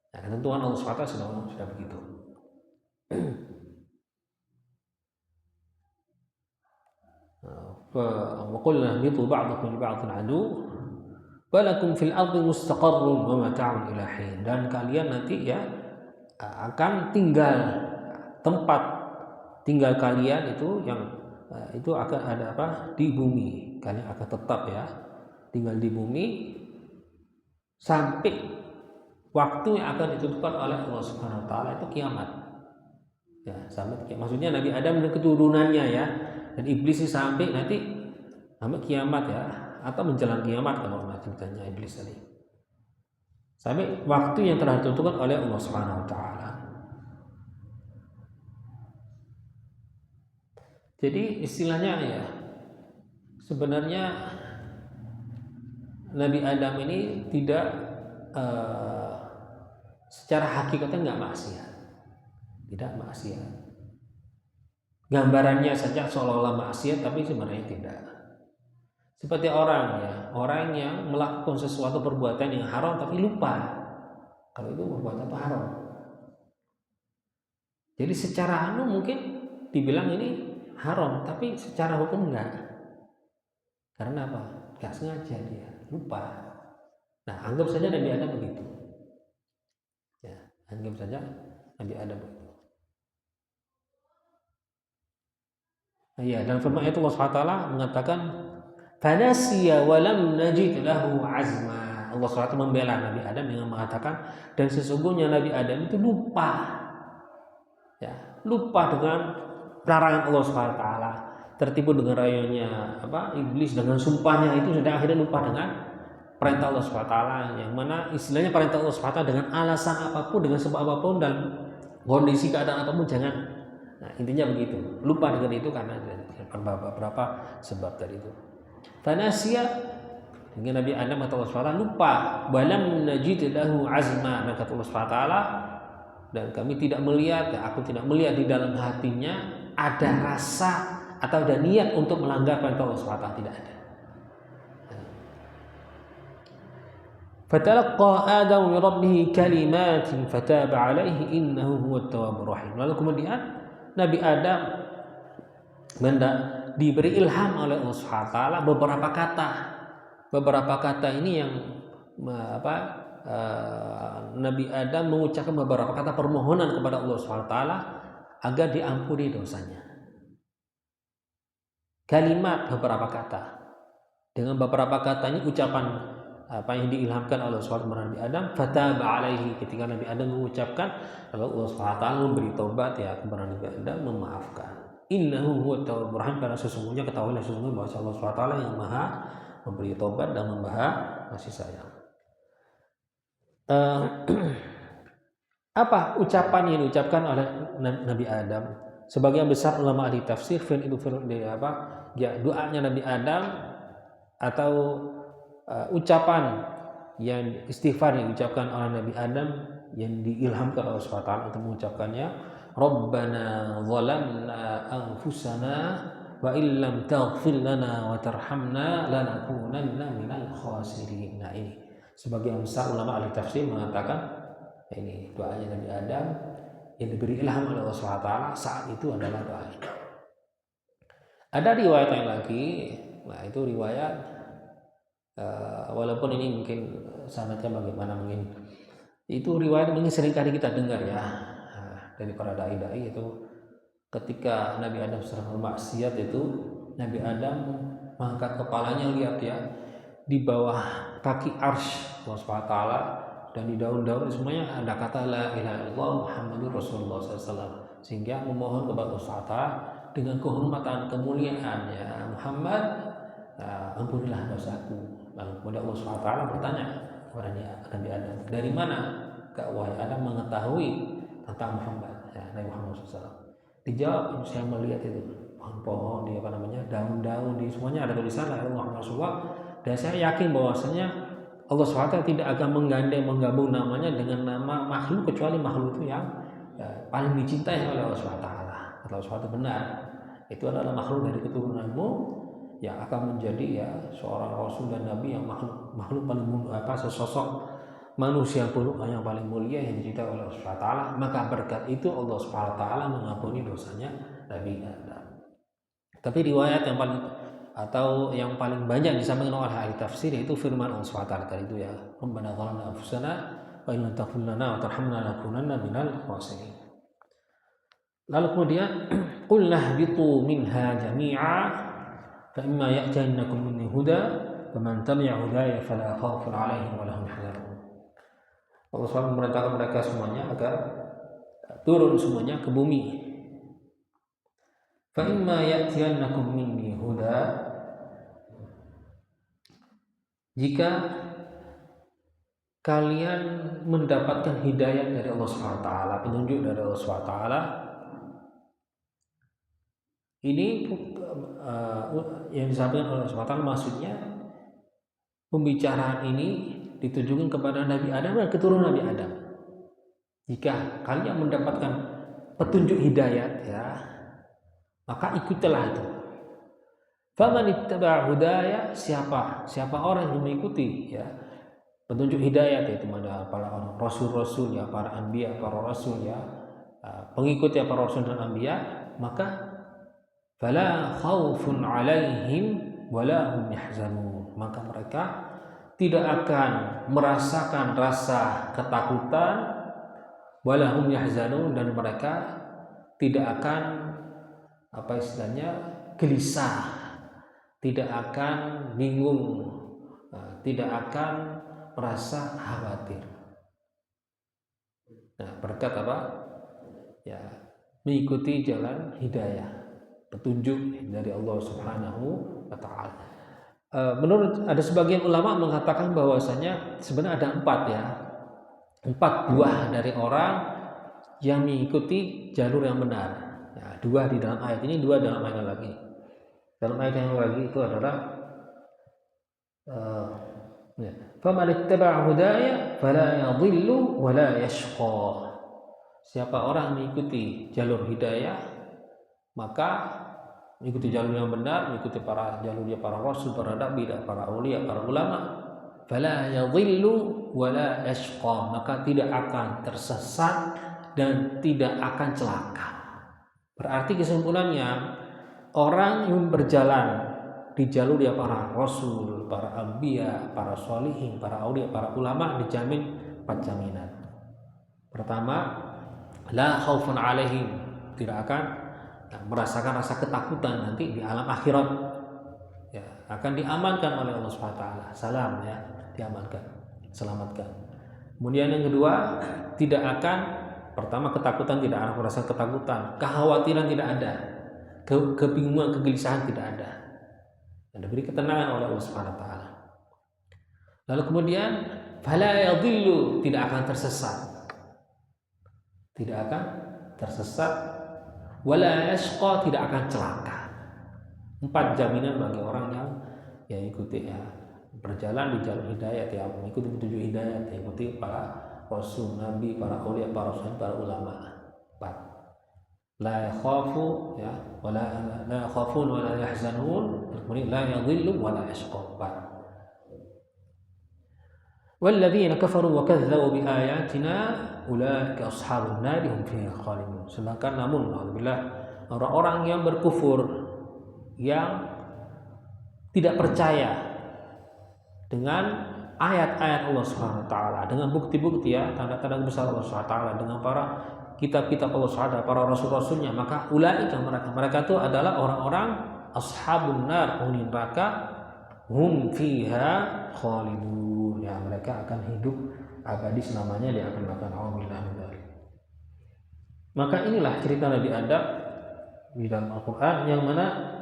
Nah, ketentuan Allah SWT sudah begitu. وقلنا اهبطوا بعضكم لبعض عدو ولكم في الأرض مستقر ومتاع إلى حين. Dan kalian nanti ya akan tinggal, tempat tinggal kalian itu yang itu akan ada apa di bumi. Kalian akan tetap ya tinggal di bumi sampai waktu yang akan ditentukan oleh Allah Subhanahu wa taala, itu kiamat. Ya, sampai kiamat. Maksudnya Nabi Adam dan keturunannya ya. Dan iblis sampai nanti sampai kiamat ya, atau menjelang kiamat kalau ceritanya iblis tadi. Sampai waktu yang telah ditentukan oleh Allah Subhanahu wa taala. Jadi istilahnya ya, sebenarnya Nabi Adam ini tidak secara hakikatnya nggak maksiat, tidak maksiat. Gambarannya saja seolah-olah maksiat, tapi sebenarnya tidak. Seperti orang yang melakukan sesuatu perbuatan yang haram tapi lupa kalau itu perbuatan itu haram. Jadi secara mungkin dibilang ini haram, tapi secara hukum enggak. Karena apa? Enggak sengaja dia, lupa. Nah, anggap saja Nabi Adam begitu. Ya, anggap saja Nabi Adam begitu. Iya, dan firman itu Allah SWT mengatakan fanasiya walam najid lahu azma. Allah SWT membela Nabi Adam dengan mengatakan dan sesungguhnya Nabi Adam itu lupa. Ya, lupa dengan larangan Allah SWT, tertipu dengan rayuannya iblis dengan sumpahnya itu sudah akhirnya lupa dengan perintah Allah SWT, yang mana istilahnya perintah Allah SWT dengan alasan apapun, dengan sebab apapun dan kondisi keadaan apapun jangan. Nah, intinya begitu. Lupa dengan itu karena beberapa sebab tadi itu. Fanasiya dengan Nabi Adam atau Allah SWT lupa. Walam najid lahu azma, kata Allah SWT, dan kami tidak melihat, aku tidak melihat di dalam hatinya ada rasa atau ada niat untuk melanggar perintah Allah SWT, tidak ada. Fatalaqqa Adam min rabbih kalimatin fataba alaihi innahu huwat tawwabur rahim. Lalu kemudian Nabi Adam diberi ilham oleh Allah SWT beberapa kata ini yang Nabi Adam mengucapkan beberapa kata permohonan kepada Allah SWT agar diampuni dosanya. Kalimat beberapa kata, dengan beberapa kata ini ucapan yang diilhamkan oleh Allah SWT kepada Nabi Adam, fataba alaihi, ketika Nabi Adam mengucapkan, lalu Allah SWT memberi taubat ya kepada Nabi Adam, memaafkan. Innahu huwat tawwabur rahim, karena sesungguhnya ketahuilah sesungguhnya bahwa Allah SWT yang maha memberi taubat dan maha kasih sayang. Apa ucapan yang diucapkan oleh Nabi Adam? Sebagian besar ulama ahli tafsir doanya Nabi Adam atau ucapan yang istighfar yang diucapkan oleh Nabi Adam yang diilhamkan oleh Allah SWT untuk mengucapkannya, Rabbana zalamna anfusana wa illam taghfir lana wa tarhamna lanakunanna minal khasirin. Nah, ini sebagian besar ulama ahli tafsir mengatakan ini doanya Nabi Adam yang diberi ilham oleh Allah SWT saat itu adalah doa ini. Ada riwayat yang lagi, nah itu riwayat walaupun ini mungkin sanadnya bagaimana, mungkin itu riwayat mungkin sering kali kita dengar ya dari para dai-dai, itu ketika Nabi Adam sedang bermaksiat itu Nabi Adam mengangkat kepalanya, lihat ya di bawah kaki arsy Allah SWT dan di daun-daun semuanya ada kata la ilaha illallah Muhammadur Rasulullah SAW, sehingga memohon kepada Allah SWT dengan kehormatan kemuliaannya, Muhammad ampunilah dosaku. Lalu kemudian Allah SWT bertanya kepada Nabi Adam, dari mana wahai Adam mengetahui tentang Muhammad, ya, Nabi Muhammad SAW? Dijawab, saya melihat itu pohon-pohon, di daun-daun, di semuanya ada tulisan Allah Muhammad SAW, dan saya yakin bahwasanya Allah SWT tidak akan menggabung namanya dengan nama makhluk kecuali makhluk itu yang paling dicintai oleh Allah SWT. Allah SWT benar, itu adalah makhluk dari keturunanmu yang akan menjadi seorang rasul dan nabi yang makhluk paling sesosok manusia yang paling mulia yang dicintai oleh Allah SWT. Maka berkat itu Allah SWT mengampuni dosanya Nabi Adam. Tapi riwayat yang paling banyak disampaikan oleh ahli tafsir itu firman Allah SWT tadi itu, Rabbana zalamna anfusana wa in lam taghfir lana wa tarhamna lanakunanna minal khasirin. Lalu kemudian qul nahbitu minha jami'a fa imma ya'tiyannakum minni huda faman tabi'a hudaya fala khaufun 'alaihim wa lahum yahzanun. Allah SWT memerintahkan mereka semuanya agar turun semuanya ke bumi. Fa imma ya'tiyannakum minni huda, jika kalian mendapatkan hidayah dari Allah SWT, petunjuk dari Allah SWT, ini yang disampaikan oleh Allah SWT maksudnya pembicaraan ini ditujukan kepada Nabi Adam dan keturunan Nabi Adam. Jika kalian mendapatkan petunjuk hidayat, maka ikutilah itu. Faman ittaba'a hudaya, siapa orang yang mengikuti petunjuk hidayat, yaitu para rasul-rasul, para anbiya, para rasul, pengikut para rasul dan anbiya, maka fala khaufun 'alaihim wala hum yahzanun, maka mereka tidak akan merasakan rasa ketakutan, walahum yahzanun, dan mereka tidak akan gelisah, tidak akan bingung, tidak akan merasa khawatir. Nah, berkat mengikuti jalan hidayah, petunjuk dari Allah Subhanahu wa Ta'ala. Menurut ada sebagian ulama mengatakan bahwasanya sebenarnya ada 4 buah dari orang yang mengikuti jalur yang benar. 2 di dalam ayat ini, 2 dalam ayat yang lagi. Dalam ayat yang lagi itu adalah faman ittaba'a hudaya fala yadhillu wa la yashqa. Siapa orang mengikuti jalur hidayah, maka mengikuti jalur yang benar, mengikuti jalurnya para rasul, para nabi, dan para aulia, para ulama, fala yadhillu wa la yashqa, maka tidak akan tersesat dan tidak akan celaka. Berarti kesimpulannya, orang yang berjalan di jalur para rasul, para anbiya, para sholihin, para aulia, para ulama dijamin 4 jaminan. Pertama, la khaufun 'alaihim, tidak akan merasakan rasa ketakutan nanti di alam akhirat, akan diamankan oleh Allah SWT. Salam, diamankan, selamatkan. Kemudian yang kedua, tidak akan, pertama ketakutan, tidak akan merasa ketakutan, kekhawatiran tidak ada, kebingungan, kegelisahan tidak ada, dan diberi ketenangan oleh Allah SWT. Lalu kemudian fala yadhillu, tidak akan tersesat, wala yashqa, tidak akan celaka. 4 jaminan bagi orang yang ikuti berjalan di jalur hidayah, mengikuti petunjuk hidayah, mengikuti para rasul, nabi, para aulia, para rasul, para ulama. 4. La yakhafu wala yakhafun wala yahzanun, kemudian la yadhillu wala yashqa. 4. Walladzina kafaru wa kadzdzabu biayatina ulaika ashabun nar hum fiha khalidun. Sedangkan namun alhamdulillah, orang-orang yang berkufur, yang tidak percaya dengan ayat-ayat Allah SWT, dengan bukti-bukti tanda-tanda besar Allah SWT, dengan para kitab-kitab Allah SWT, para rasul-rasulnya, maka ulaika, mereka itu adalah orang-orang ashabun nar, penghuni neraka, hum fiha khalidun, mereka akan hidup abadi selamanya di akan neraka. Maka inilah cerita Nabi Adam di dalam Al-Quran, yang mana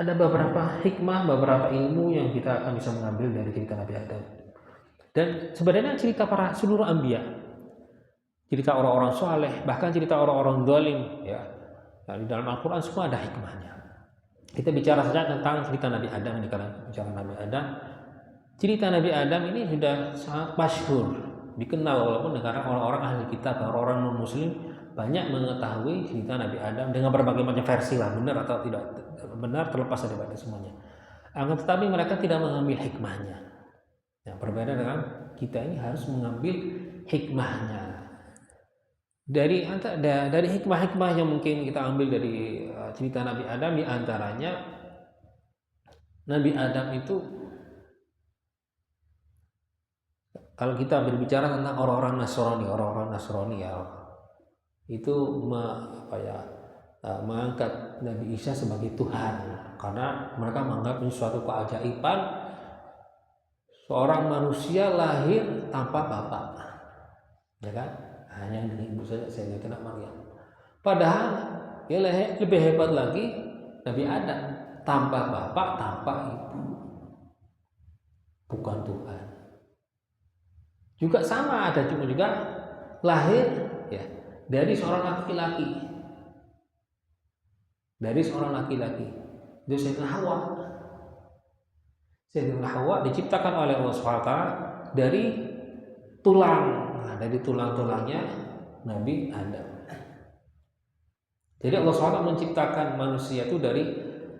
ada beberapa hikmah, beberapa ilmu yang kita akan bisa mengambil dari cerita Nabi Adam. Dan sebenarnya cerita para seluruh anbiya, cerita orang-orang soleh, bahkan cerita orang-orang zalim, ya, di dalam Al-Quran semua ada hikmahnya. Kita bicara saja tentang cerita Nabi Adam ini. Kalau bicara Nabi Adam, cerita Nabi Adam ini sudah sangat masyhur, dikenal walaupun negara orang-orang ahli kitab, orang-orang non-muslim banyak mengetahui cerita Nabi Adam dengan berbagai macam versi lah, benar atau tidak benar terlepas daripada semuanya. Akan tetapi mereka tidak mengambil hikmahnya. Yang berbeda dengan kita ini harus mengambil hikmahnya. Dari hikmah-hikmah yang mungkin kita ambil dari cerita Nabi Adam, di antaranya Nabi Adam itu, kalau kita berbicara tentang orang-orang Nasrani ya, itu mengangkat Nabi Isa sebagai Tuhan karena mereka menganggap ini suatu keajaiban seorang manusia lahir tanpa bapak, ya kan? Hanya dengan ibu saja, saya lihat anak Maryam. Padahal ya lebih hebat lagi Nabi Adam, tanpa bapak, tanpa ibu, bukan Tuhan. Juga sama, ada juga lahir ya dari seorang laki-laki, itu Sayyidina Hawa. Sayyidina Hawa diciptakan oleh Allah SWT dari tulang. Dari tulang-tulangnya Nabi Adam. Jadi Allah SWT menciptakan manusia itu dari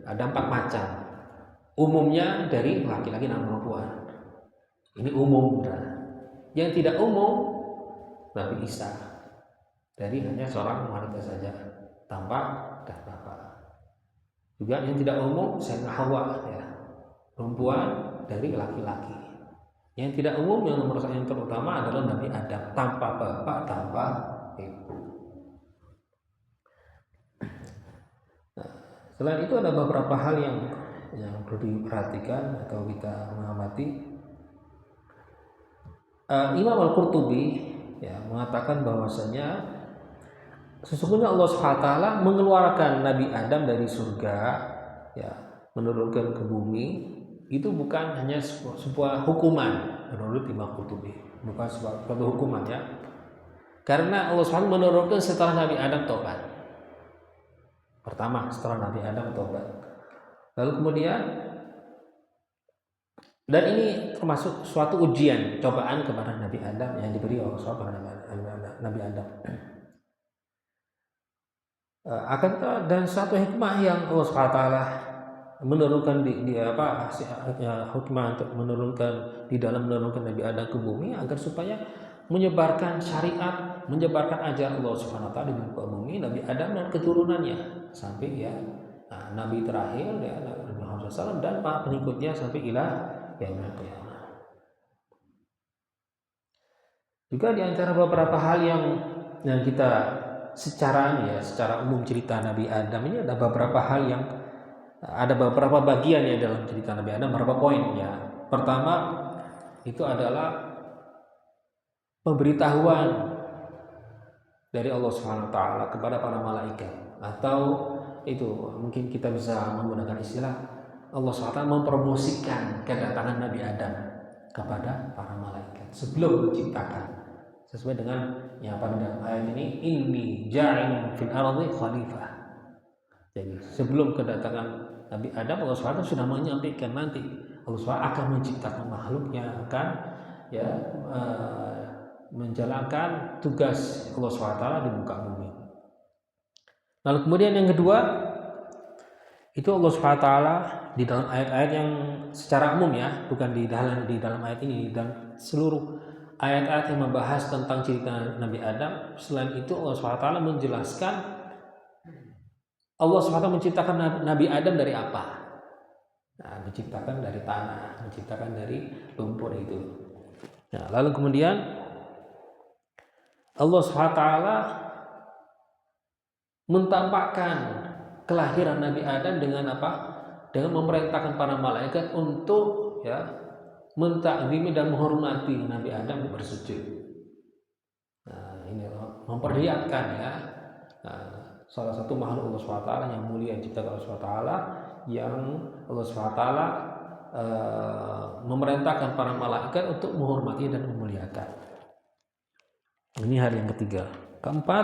ada 4 macam. Umumnya dari laki-laki dan perempuan. Ini umum. Yang tidak umum Nabi Isa, dari hanya seorang wanita saja tanpa bapak. Juga yang tidak umum Sayyidina Hawa, ya, perempuan dari laki-laki. Yang tidak umum, yang nomor yang terutama adalah Nabi Adam, tanpa bapak, tanpa ibu. Nah, selain itu ada beberapa hal yang perlu diperhatikan atau kita mengamati. Imam Al-Qurtubi ya mengatakan bahwasanya sesungguhnya Allah SWT mengeluarkan Nabi Adam dari surga, ya, menurunkan ke bumi, itu bukan hanya sebuah hukuman menurut Imam Qurtubi, bukan suatu hukuman ya, karena Allah SWT menurunkan setelah Nabi Adam tobat. Pertama setelah Nabi Adam tobat, lalu kemudian, dan ini termasuk suatu ujian, cobaan kepada Nabi Adam yang diberi Allah SWT kepada Nabi Adam. Dan satu hikmah yang Allah SWT menurunkan hikmah untuk menurunkan Nabi Adam ke bumi agar supaya menyebarkan syariat, menyebarkan ajaran Allah Subhanahu wa taala di muka bumi, Nabi Adam dan keturunannya sampai ya nabi terakhir ya Nabi Muhammad SAW dan para pengikutnya sampai ila yaumil qiyamah. Juga di antara beberapa hal yang kita secara umum cerita Nabi Adam ini ada beberapa bagian ya dalam cerita Nabi Adam, beberapa poin ya. Pertama itu adalah pemberitahuan dari Allah Subhanahu wa taala kepada para malaikat, atau itu mungkin kita bisa menggunakan istilah Allah SWT mempromosikan kedatangan Nabi Adam kepada para malaikat sebelum menciptakan, sesuai dengan yang pada ayat ini, inni ja'ilun fil ardi khalifah. Jadi sebelum kedatangan Nabi Adam, Allah SWT sudah menyampaikan nanti Allah SWT akan menciptakan makhluk yang akan menjalankan tugas Allah SWT di muka bumi. Lalu kemudian yang kedua, itu Allah SWT di dalam ayat-ayat yang secara umum ya, bukan di dalam ayat ini, dan seluruh ayat-ayat yang membahas tentang cerita Nabi Adam. Selain itu Allah SWT menjelaskan Allah SWT menciptakan Nabi Adam dari apa? Nah, menciptakan dari tanah, menciptakan dari lumpur itu. Nah, lalu kemudian Allah SWT mentampakkan kelahiran Nabi Adam dengan apa? Dengan memerintahkan para malaikat untuk mentakzimi dan menghormati Nabi Adam bersujud. Nah, ini memperlihatkan ya salah satu makhluk Allah SWT yang mulia yang diciptakan Allah SWT, yang Allah SWT memerintahkan para malaikat untuk menghormati dan memuliakan. Ini hal yang ketiga. Keempat,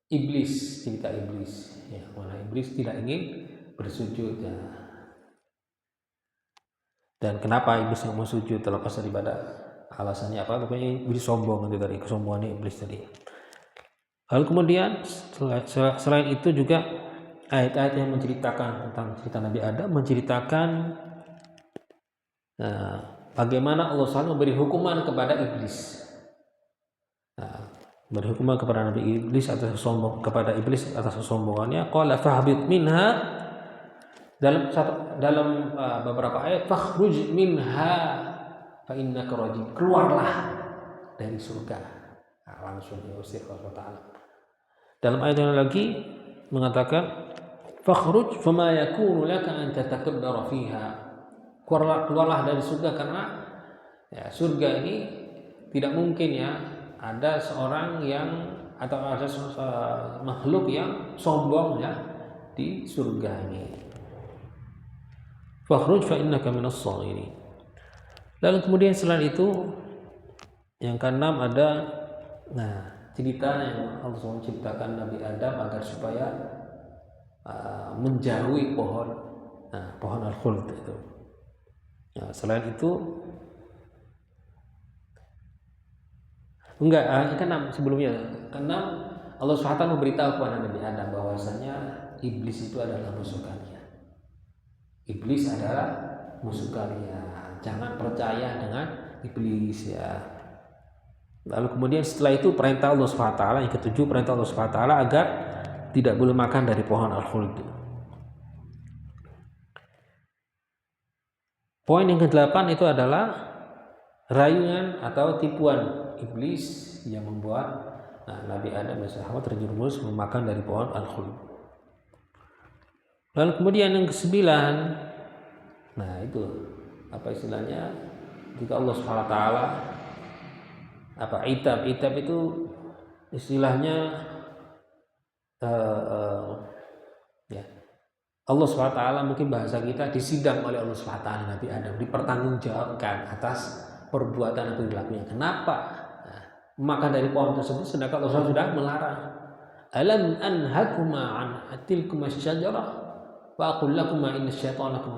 iblis, cerita iblis. Ya, mana iblis tidak ingin bersujud. Ya. Dan kenapa iblis nggak mau sujud terlepas daripada alasannya apa? Pokoknya iblis sombong itu tadi, kesombongan iblis tadi. Lalu kemudian selain itu juga ayat-ayat yang menceritakan tentang cerita Nabi Adam, menceritakan bagaimana Allah SWT memberi hukuman kepada iblis. Beri hukuman kepada Nabi Iblis atas kesombongannya. Qala fahbit minha, dalam beberapa ayat, fakhruj minha fa innaka rajim, keluarlah dari surga. Langsung diusir Allah Ta'ala. Dalam ayat yang lagi mengatakan fakhruj fama yakunu laka an tatakabbara fiha, keluarlah dari surga, karena ya, surga ini tidak mungkin ya ada seorang yang atau ada makhluk yang sombong ya di surga ini. Fakhruj fa innaka minas shagirin. Lalu kemudian selain itu yang keenam ada cerita yang Allah SWT ciptakan Nabi Adam agar supaya menjauhi pohon al-khuld itu. Ya, selain itu keenam sebelumnya. Keenam, Allah SWT memberitahu kepada Nabi Adam bahwasanya iblis itu adalah musuh kalian. Iblis adalah musuh kalian. Jangan percaya dengan iblis ya. Lalu kemudian setelah itu perintah Allah SWT yang ketujuh, perintah Allah SWT agar tidak boleh makan dari pohon al-khuld. Poin yang ke-8 itu adalah rayuan atau tipuan iblis yang membuat Nabi Adam dan sahabat terjerumus memakan dari pohon al-khuld. Lalu kemudian yang ke-9, itu apa istilahnya, jika Allah SWT itab itu istilahnya Allah SWT mungkin bahasa kita disidang oleh Allah SWT Nabi Adam, dipertanggungjawabkan atas perbuatan yang dilakukannya. Kenapa makan dari pohon tersebut sedangkan Allah SWT sudah melarang? Alam anhakuma an tilkuma syajarah wa aqul lakuma inna syaitana lakum.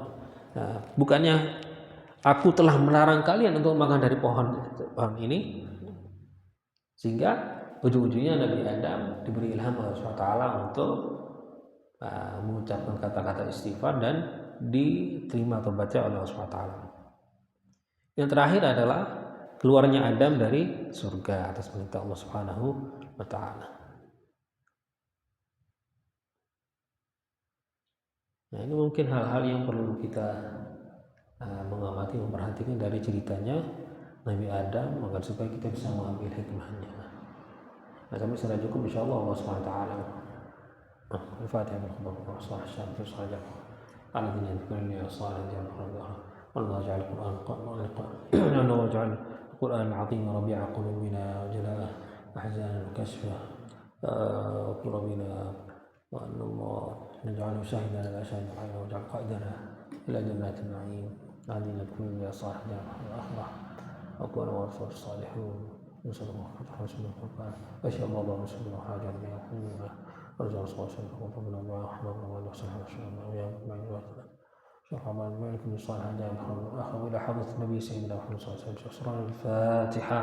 Bukannya aku telah melarang kalian untuk makan dari pohon ini? Sehingga ujung-ujungnya Nabi Adam diberi ilham oleh Allah SWT untuk mengucapkan kata-kata istighfar dan diterima atau baca oleh Allah SWT. Yang terakhir adalah keluarnya Adam dari surga atas perintah Allah Subhanahu wa Ta'ala. Ini mungkin hal-hal yang perlu kita mengamati, memperhatikan dari ceritanya Nabi Adam agar supaya kita bisa mengambil hikmahnya. Sampai sudah cukup, insyaallah Allah SWT. Al-Fatihah warahmatullahi wabarakatuh. Alladhina yadhkuruna as-salihina والله جعل القرآن لأنه جعل القرآن العظيم ربيع قلوبنا وجلاء أحزاننا وكشفه كربنا، وأن الله نجعله شاهدا على شاهد علينا وجعل قائدنا إلى جنات النعيم الذين يدخلون بها صالحين الآخرة وكون ورسول الصالحون نسأل الله حسن القرآن وأشهد الله ورسول الله حاجة بها قلوبنا ورجع صلى الله عليه وسلم وطبنا الله ورحمه الله وسلم ويا مجمعين وسلم شرح ما الملك من صالح جاء الأخر إلى حضرة النبي سيدنا محمد صلى الله عليه وسلم. سورة الفاتحة.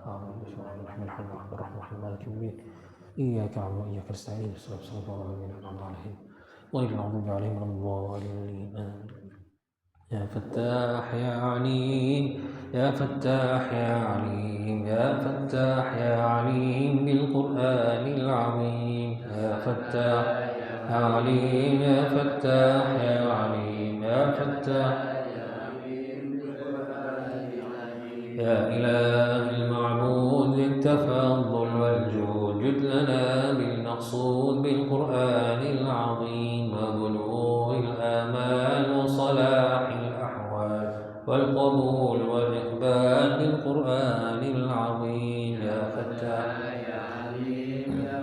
آمين. بسم الله الرحمن الرحيم الرحمن الرحيم مالك يوم الدين إياك نعبد وإياك نستعين اهدنا الصراط المستقيم صراط عليهم غير المغضوب عليهم ولا الضالين. يا فتاح يا عليم يا فتاح يا عليم يا فتاح يا عليم بالقرآن العظيم يا فتاح يا عليم يا فتاح يا عليم يا فتاح يا إله المعبود للتفضل والجود جد لنا بالمقصود بالقرآن العظيم وبلوغ الآمال وصلاح الأحوال والقبول والإقبال بالقرآن العظيم يا فتاح يا عليم يا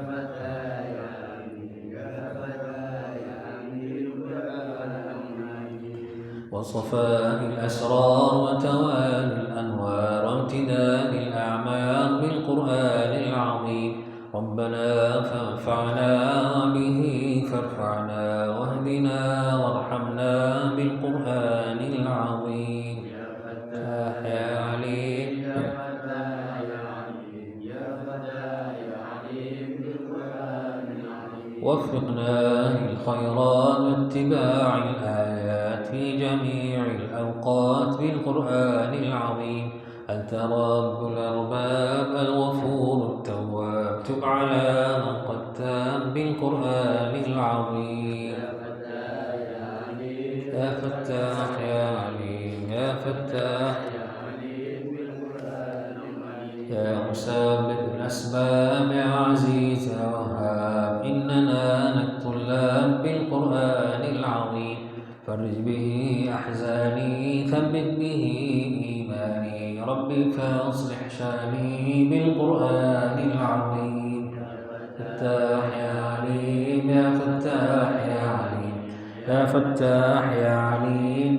وصفاء الأسرار وتوالي الأنوار وامتداد الأعمار بالقرآن العظيم. ربنا فانفعنا به فارفعنا واهدنا وارحمنا بالقرآن العظيم. يا عليم وفقنا للخيرات واتباع الآيات في جميع الأوقات بالقرآن العظيم. أنت رب الأرباب الغفور التواب، تب على من قد تاب بالقرآن العظيم. يا فتاح يا عليم يا فتاح يا مسبب الأسباب يا عزيز يا وهاب، إننا الطلاب بالقرآن العظيم. فرج به أحزاني ثبت به إيماني ربي فاصلح شاني بالقرآن العظيم. فتاح يا عليم يا فتاح يا عليم يا فتاح يا عليم.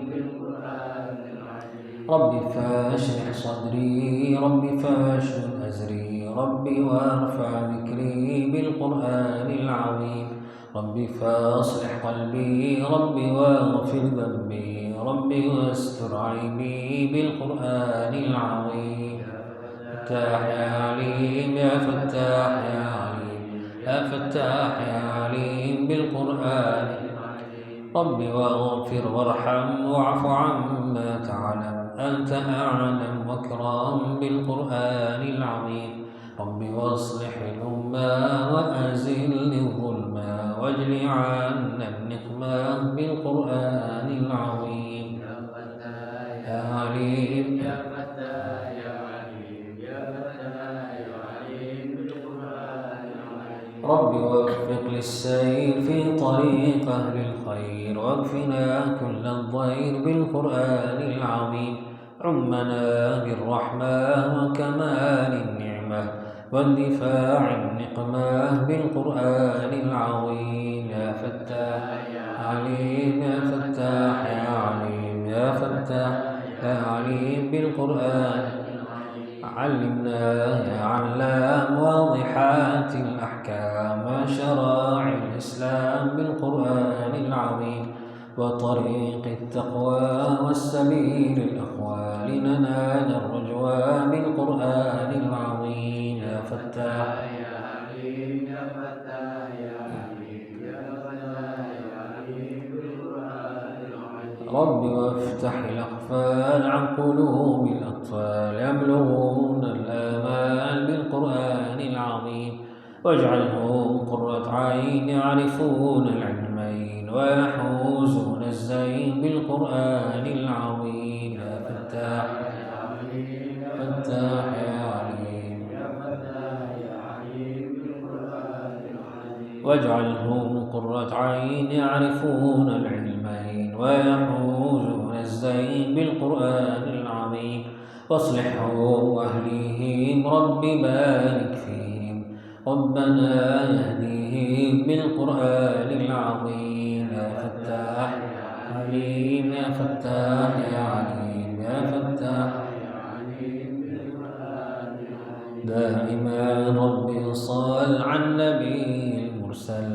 ربي فاشرح صدري ربي فاشرح أزري ربي وارفع ذكري بالقرآن العظيم. ربي فاصلح قلبي ربي واغفر ذنبي ربي واستر عيبي بالقرآن العظيم. فتاح يا عليم يا فتاح يا عليم يا فتاح يا عليم بالقرآن. ربي واغفر وارحم واعف عما تعلم، أنت أعلم واكرم بالقرآن العظيم. ربي واصلح الأمة وأزل الظلم واجل عنا النقمة بالقرآن العظيم. يا عليم يا فتاح يا عليم يا فتاح يا عليم بالقرآن العظيم. ربي وفق للسير في طريق أهل الخير واكفنا كل الضير بالقرآن العظيم. عمنا بالرحمة وكمال النعمة واندفاع النقمة بالقرآن العظيم. يا فتاح يا عليم يا فتاح يا عليم يا فتاح يا عليم بالقرآن. علمنا يا علام واضحات الأحكام وشرائع الإسلام بالقرآن العظيم. وطريق التقوى والسبيل الأخوى لننال الرجوى بالقرآن العظيم. يا فتاح يا عليم يا فتاح يا عليم يا فتاح يا عليم بالقرآن العظيم. رب وافتح الأقفال عن قلوب الأطفال يبلغون الآمال بالقرآن العظيم. واجعلهم قرة عين يعرفون العلمين ويحوزون الزين بالقرآن العظيم. يا فتاح يا عليم يا فتاح يا عليم يا فتاح يا عليم بالقرآن العظيم. واجعلهم قرة عين يعرفون العلمين ويحوزون الزين بالقرآن العظيم. واصلحهم وأهليهم رب بارك فيهم ربنا يهديهم بالقرآن العظيم. يا فتاح يا عليم يا فتاح يا عليم يا فتاح يا عليم بالقرآن العظيم. دائما ربي صل على النبي المرسل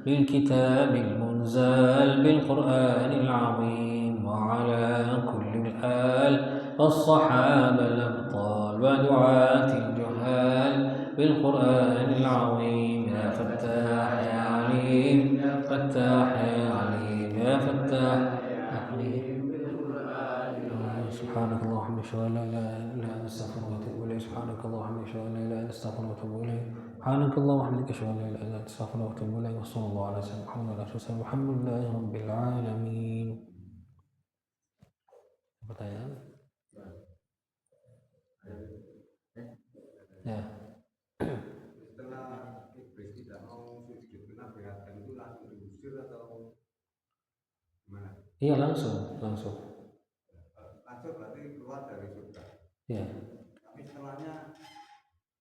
بالكتاب المنزل بالقرآن العظيم، وعلى كل الآل والصحابة الأبطال ودعاة الجهال بالقرآن العظيم. يا فتاح يا عليم يا فتاح يا عليم يا فتاح يا عليم بالقرآن العظيم. سبحانك اللهم اشهد ان لا اله الا انت استغفرك واتوب اليك. سبحانك اللهم اشهد ان لا اله الا انت استغفرك واتوب اليك. سبحانك اللهم وبحمدك اشهد ان لا اله الا انت استغفرك واتوب اليك. وصلى الله على سيدنا محمد وعلى اله وصحبه الحمد لله رب العالمين. Pertanyaan? Ya. Setelah iblis tidak mau sujud ke Nabi Adam itu langsung diusir atau gimana? Iya langsung. Langsung berarti keluar dari surga. Iya. Tapi setelahnya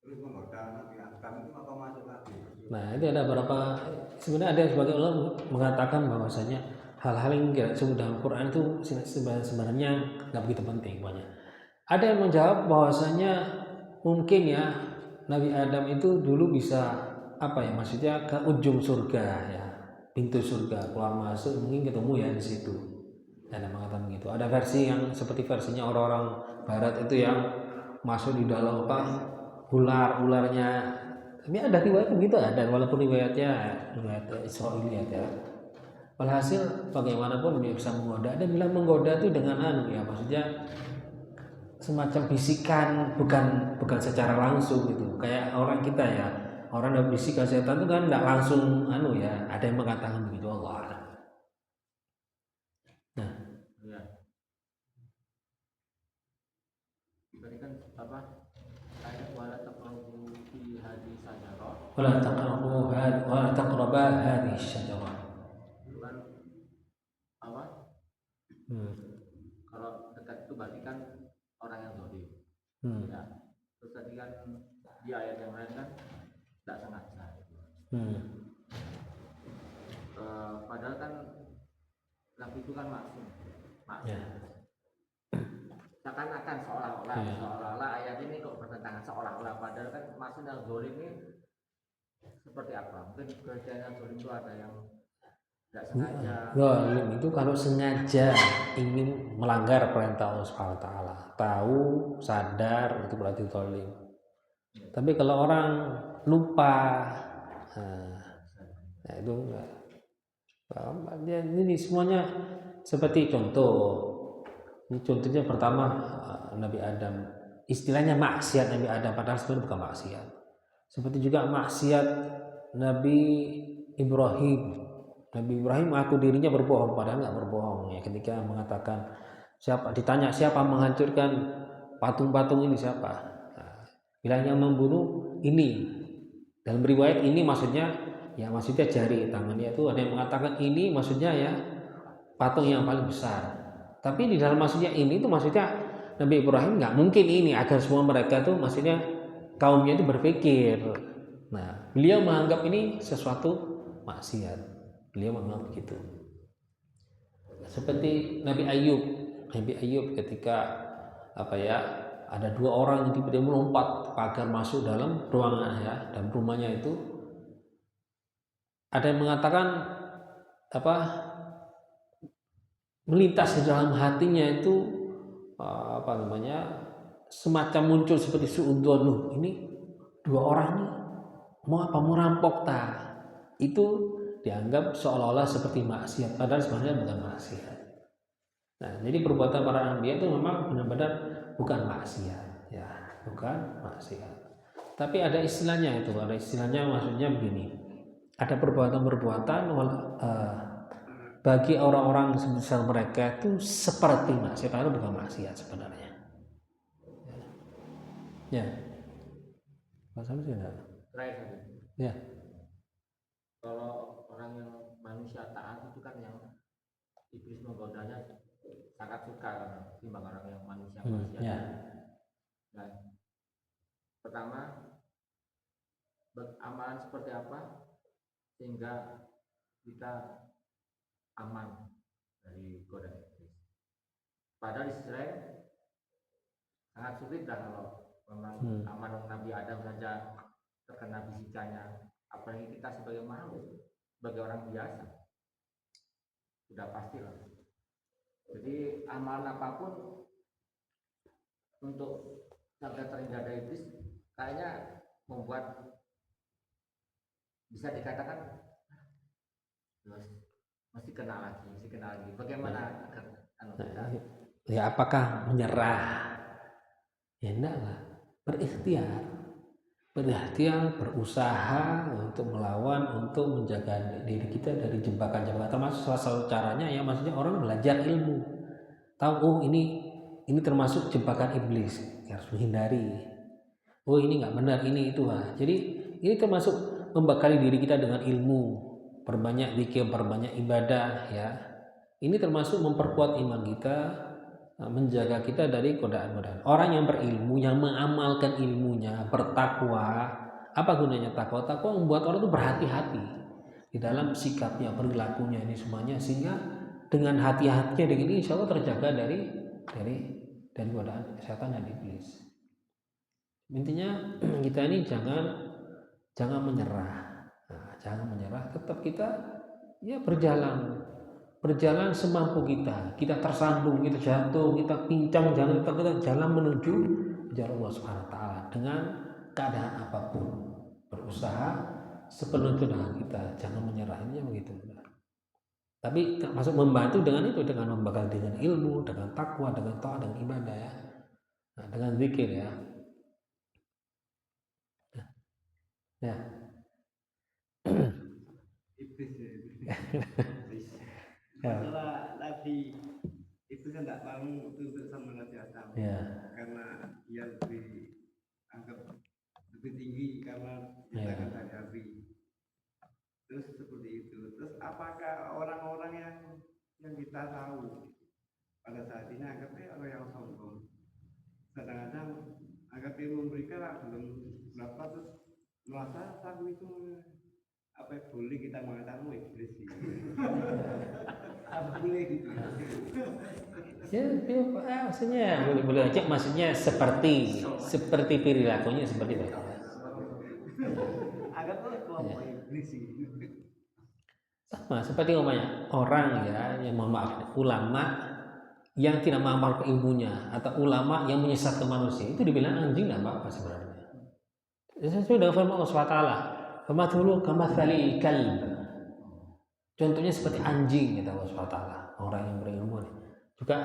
terus menggoda Nabi Adam itu apa masuk lagi? Nah, ini ada beberapa, sebenarnya ada sebagai ulama mengatakan bahwasanya hal-hal yang tidak disebut dalam Quran itu sebenarnya nggak begitu penting banyak. Ada yang menjawab bahwasanya mungkin ya Nabi Adam itu dulu bisa apa ya, maksudnya ke ujung surga ya, pintu surga keluar masuk mungkin ketemu ya di situ. Ada mengatakan begitu. Ada versi yang seperti versinya orang-orang Barat itu yang masuk di dalam apa ularnya. Tapi ada riwayat begitu ada, walaupun riwayat Israiliyat ya. Walhasil bagaimanapun dia bisa menggoda. Ada bilang menggoda itu dengan ya, maksudnya semacam bisikan, bukan secara langsung gitu. Kayak orang kita ya, orang yang bisikan setan itu kan tidak langsung ya. Ada yang mengatakan begitu, Allah. Nah, ya. Tadi kan apa? Ayat wala taqrabu fi hadhihi syajarah. Wala taqraba hadhihi syajarah. Itu kan apa? Kalau dekat itu berarti kan orang yang zalim. Ya. Terus tadi kan di ayat yang lain kan tidak sengaja. Padahal kan Nabi itu kan maksum. Ya. Seakan-akan seolah-olah ayat ini kok bertentangan seolah-olah, padahal kan maksud yang zalim ini seperti apa? Mungkin kerjanya zalim itu ada yang tidak sengaja. Zalim itu kalau sengaja ingin melanggar perintah Allah Subhanahu wa taala, tahu, sadar, itu berarti zalim. Tapi kalau orang lupa, nah itu enggak. Ini semuanya seperti contoh. Ini contohnya pertama Nabi Adam, istilahnya maksiat Nabi Adam, padahal sebenarnya bukan maksiat. Seperti juga maksiat Nabi Ibrahim. Nabi Ibrahim mengaku dirinya berbohong, padahal nggak berbohong ya. Ketika mengatakan ditanya siapa menghancurkan patung-patung ini, siapa? Nah, bilang yang membunuh ini. Dalam riwayat ini maksudnya jari tangannya itu, ada yang mengatakan ini maksudnya ya patung yang paling besar. Tapi di dalam maksudnya ini itu maksudnya Nabi Ibrahim nggak mungkin ini agar semua mereka tuh maksudnya kaumnya itu berpikir. Nah, beliau menganggap ini sesuatu maksiat. Beliau menganggap begitu. Seperti Nabi Ayub ketika ada dua orang yang tiba-tiba melompat pagar masuk dalam ruangan ya, dalam rumahnya itu. Ada yang mengatakan melintas di dalam hatinya itu semacam muncul seperti suudzon, ini dua orang ini mau rampok itu dianggap seolah-olah seperti maksiat, padahal sebenarnya bukan maksiat. Nah, jadi perbuatan para nabi itu memang benar-benar bukan maksiat ya, bukan maksiat. Tapi ada istilahnya maksudnya begini, ada perbuatan-perbuatan bagi orang-orang sebesar mereka itu seperti maksiat, padahal bukan maksiat sebenarnya. Ya. Mas Hamid enggak? Terakhir. Ya. Kalau orang yang manusia taat itu kan yang iblis menggodanya sangat suka timbang orang yang manusia. Ya. Nah, pertama amalan seperti apa sehingga kita aman dari godaan iblis. Padahal di sisi lain sangat sulit kalau memang aman Nabi Adam saja terkena bisikannya, apalagi kita sebagai makhluk, sebagai orang biasa, sudah pastilah. Jadi amalan apapun untuk agar terhindar dari iblis kayaknya membuat bisa dikatakan masih kena lagi. Bagaimana kita? Ya apakah menyerah? Ya enggak lah, berikhtiar, berusaha untuk melawan, untuk menjaga diri kita dari jebakan-jebakan. Termasuk salah satu caranya ya maksudnya orang belajar ilmu, tahu ini termasuk jebakan iblis, harus menghindari. Ini nggak benar, ini itu lah. Jadi ini termasuk membekali diri kita dengan ilmu. Perbanyak zikir, perbanyak ibadah ya. Ini termasuk memperkuat iman kita, menjaga kita dari godaan-godaan. Orang yang berilmu, yang mengamalkan ilmunya, bertakwa. Apa gunanya takwa? Takwa membuat orang itu berhati-hati di dalam sikapnya, perilakunya ini semuanya, sehingga dengan hati-hatinya dengan ini, insya Allah terjaga dari godaan setan dan iblis. Intinya kita ini jangan menyerah. Nah, jangan menyerah, tetap kita ya berjalan semampu kita. Kita tersandung, kita jatuh, kita pincang, jangan kita jalan menuju jalan Allah Subhanahu wa taala dengan keadaan apapun. Berusaha sepenuh tenaga kita, jangan menyerah. Ini begitu. Tapi termasuk membantu dengan itu, dengan membekal dengan ilmu, dengan takwa, dengan taat, dengan ibadah ya. Nah, dengan zikir ya. Ya. Iblis ya. Ya. Masalah Nabi itu kan tidak mau tuntut sama Nabi Adam. Ya. Karena dia lebih tinggi karena kita Ya. kan dari api. Terus seperti itu. Terus apakah orang-orang yang kita tahu pada saat ini anggapnya orang yang sombong, kadang-kadang anggapnya memberikan belum berapa terus merasa aku itu apa boleh kita mengatakan iblis sih. Apa boleh gitu? Ya, maksudnya boleh aja, maksudnya seperti perilakunya seperti itu. Agak tuh kelompok iblis sih. Sama seperti orang ya, yang mohon maaf, ulama yang tidak mengamalkan ilmunya atau ulama yang menyesatkan manusia, itu dibilang anjing nggak apa-apa sebenarnya. Sesuai dengan firman Allah SWT, "Famathulu kamathalil kalb." Contohnya seperti anjing, kata Allah SWT. Orang yang berilmu juga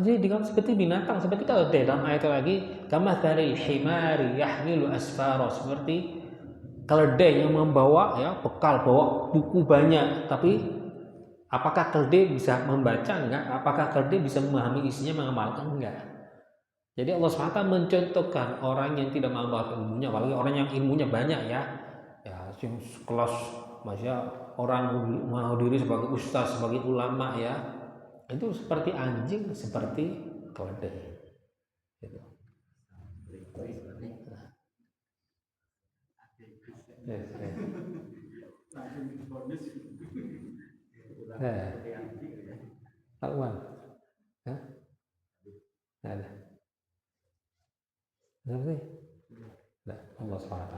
jadi seperti binatang, seperti kalau dalam ayat lagi, kamathalil himari yahmilu asfara, seperti keledai yang membawa ya bekal, bawa buku banyak, tapi apakah keledai bisa membaca? Enggak. Apakah keledai bisa memahami isinya, mengamalkan? Enggak. Jadi Allah SWT mencontohkan orang yang tidak mengamalkan ilmunya, apalagi orang yang ilmunya banyak ya kelas masya orang mau diri sebagai ustaz, sebagai ulama ya, itu seperti anjing, seperti keledai. Gitu. Alwan, ada. Berarti, Allah SWT.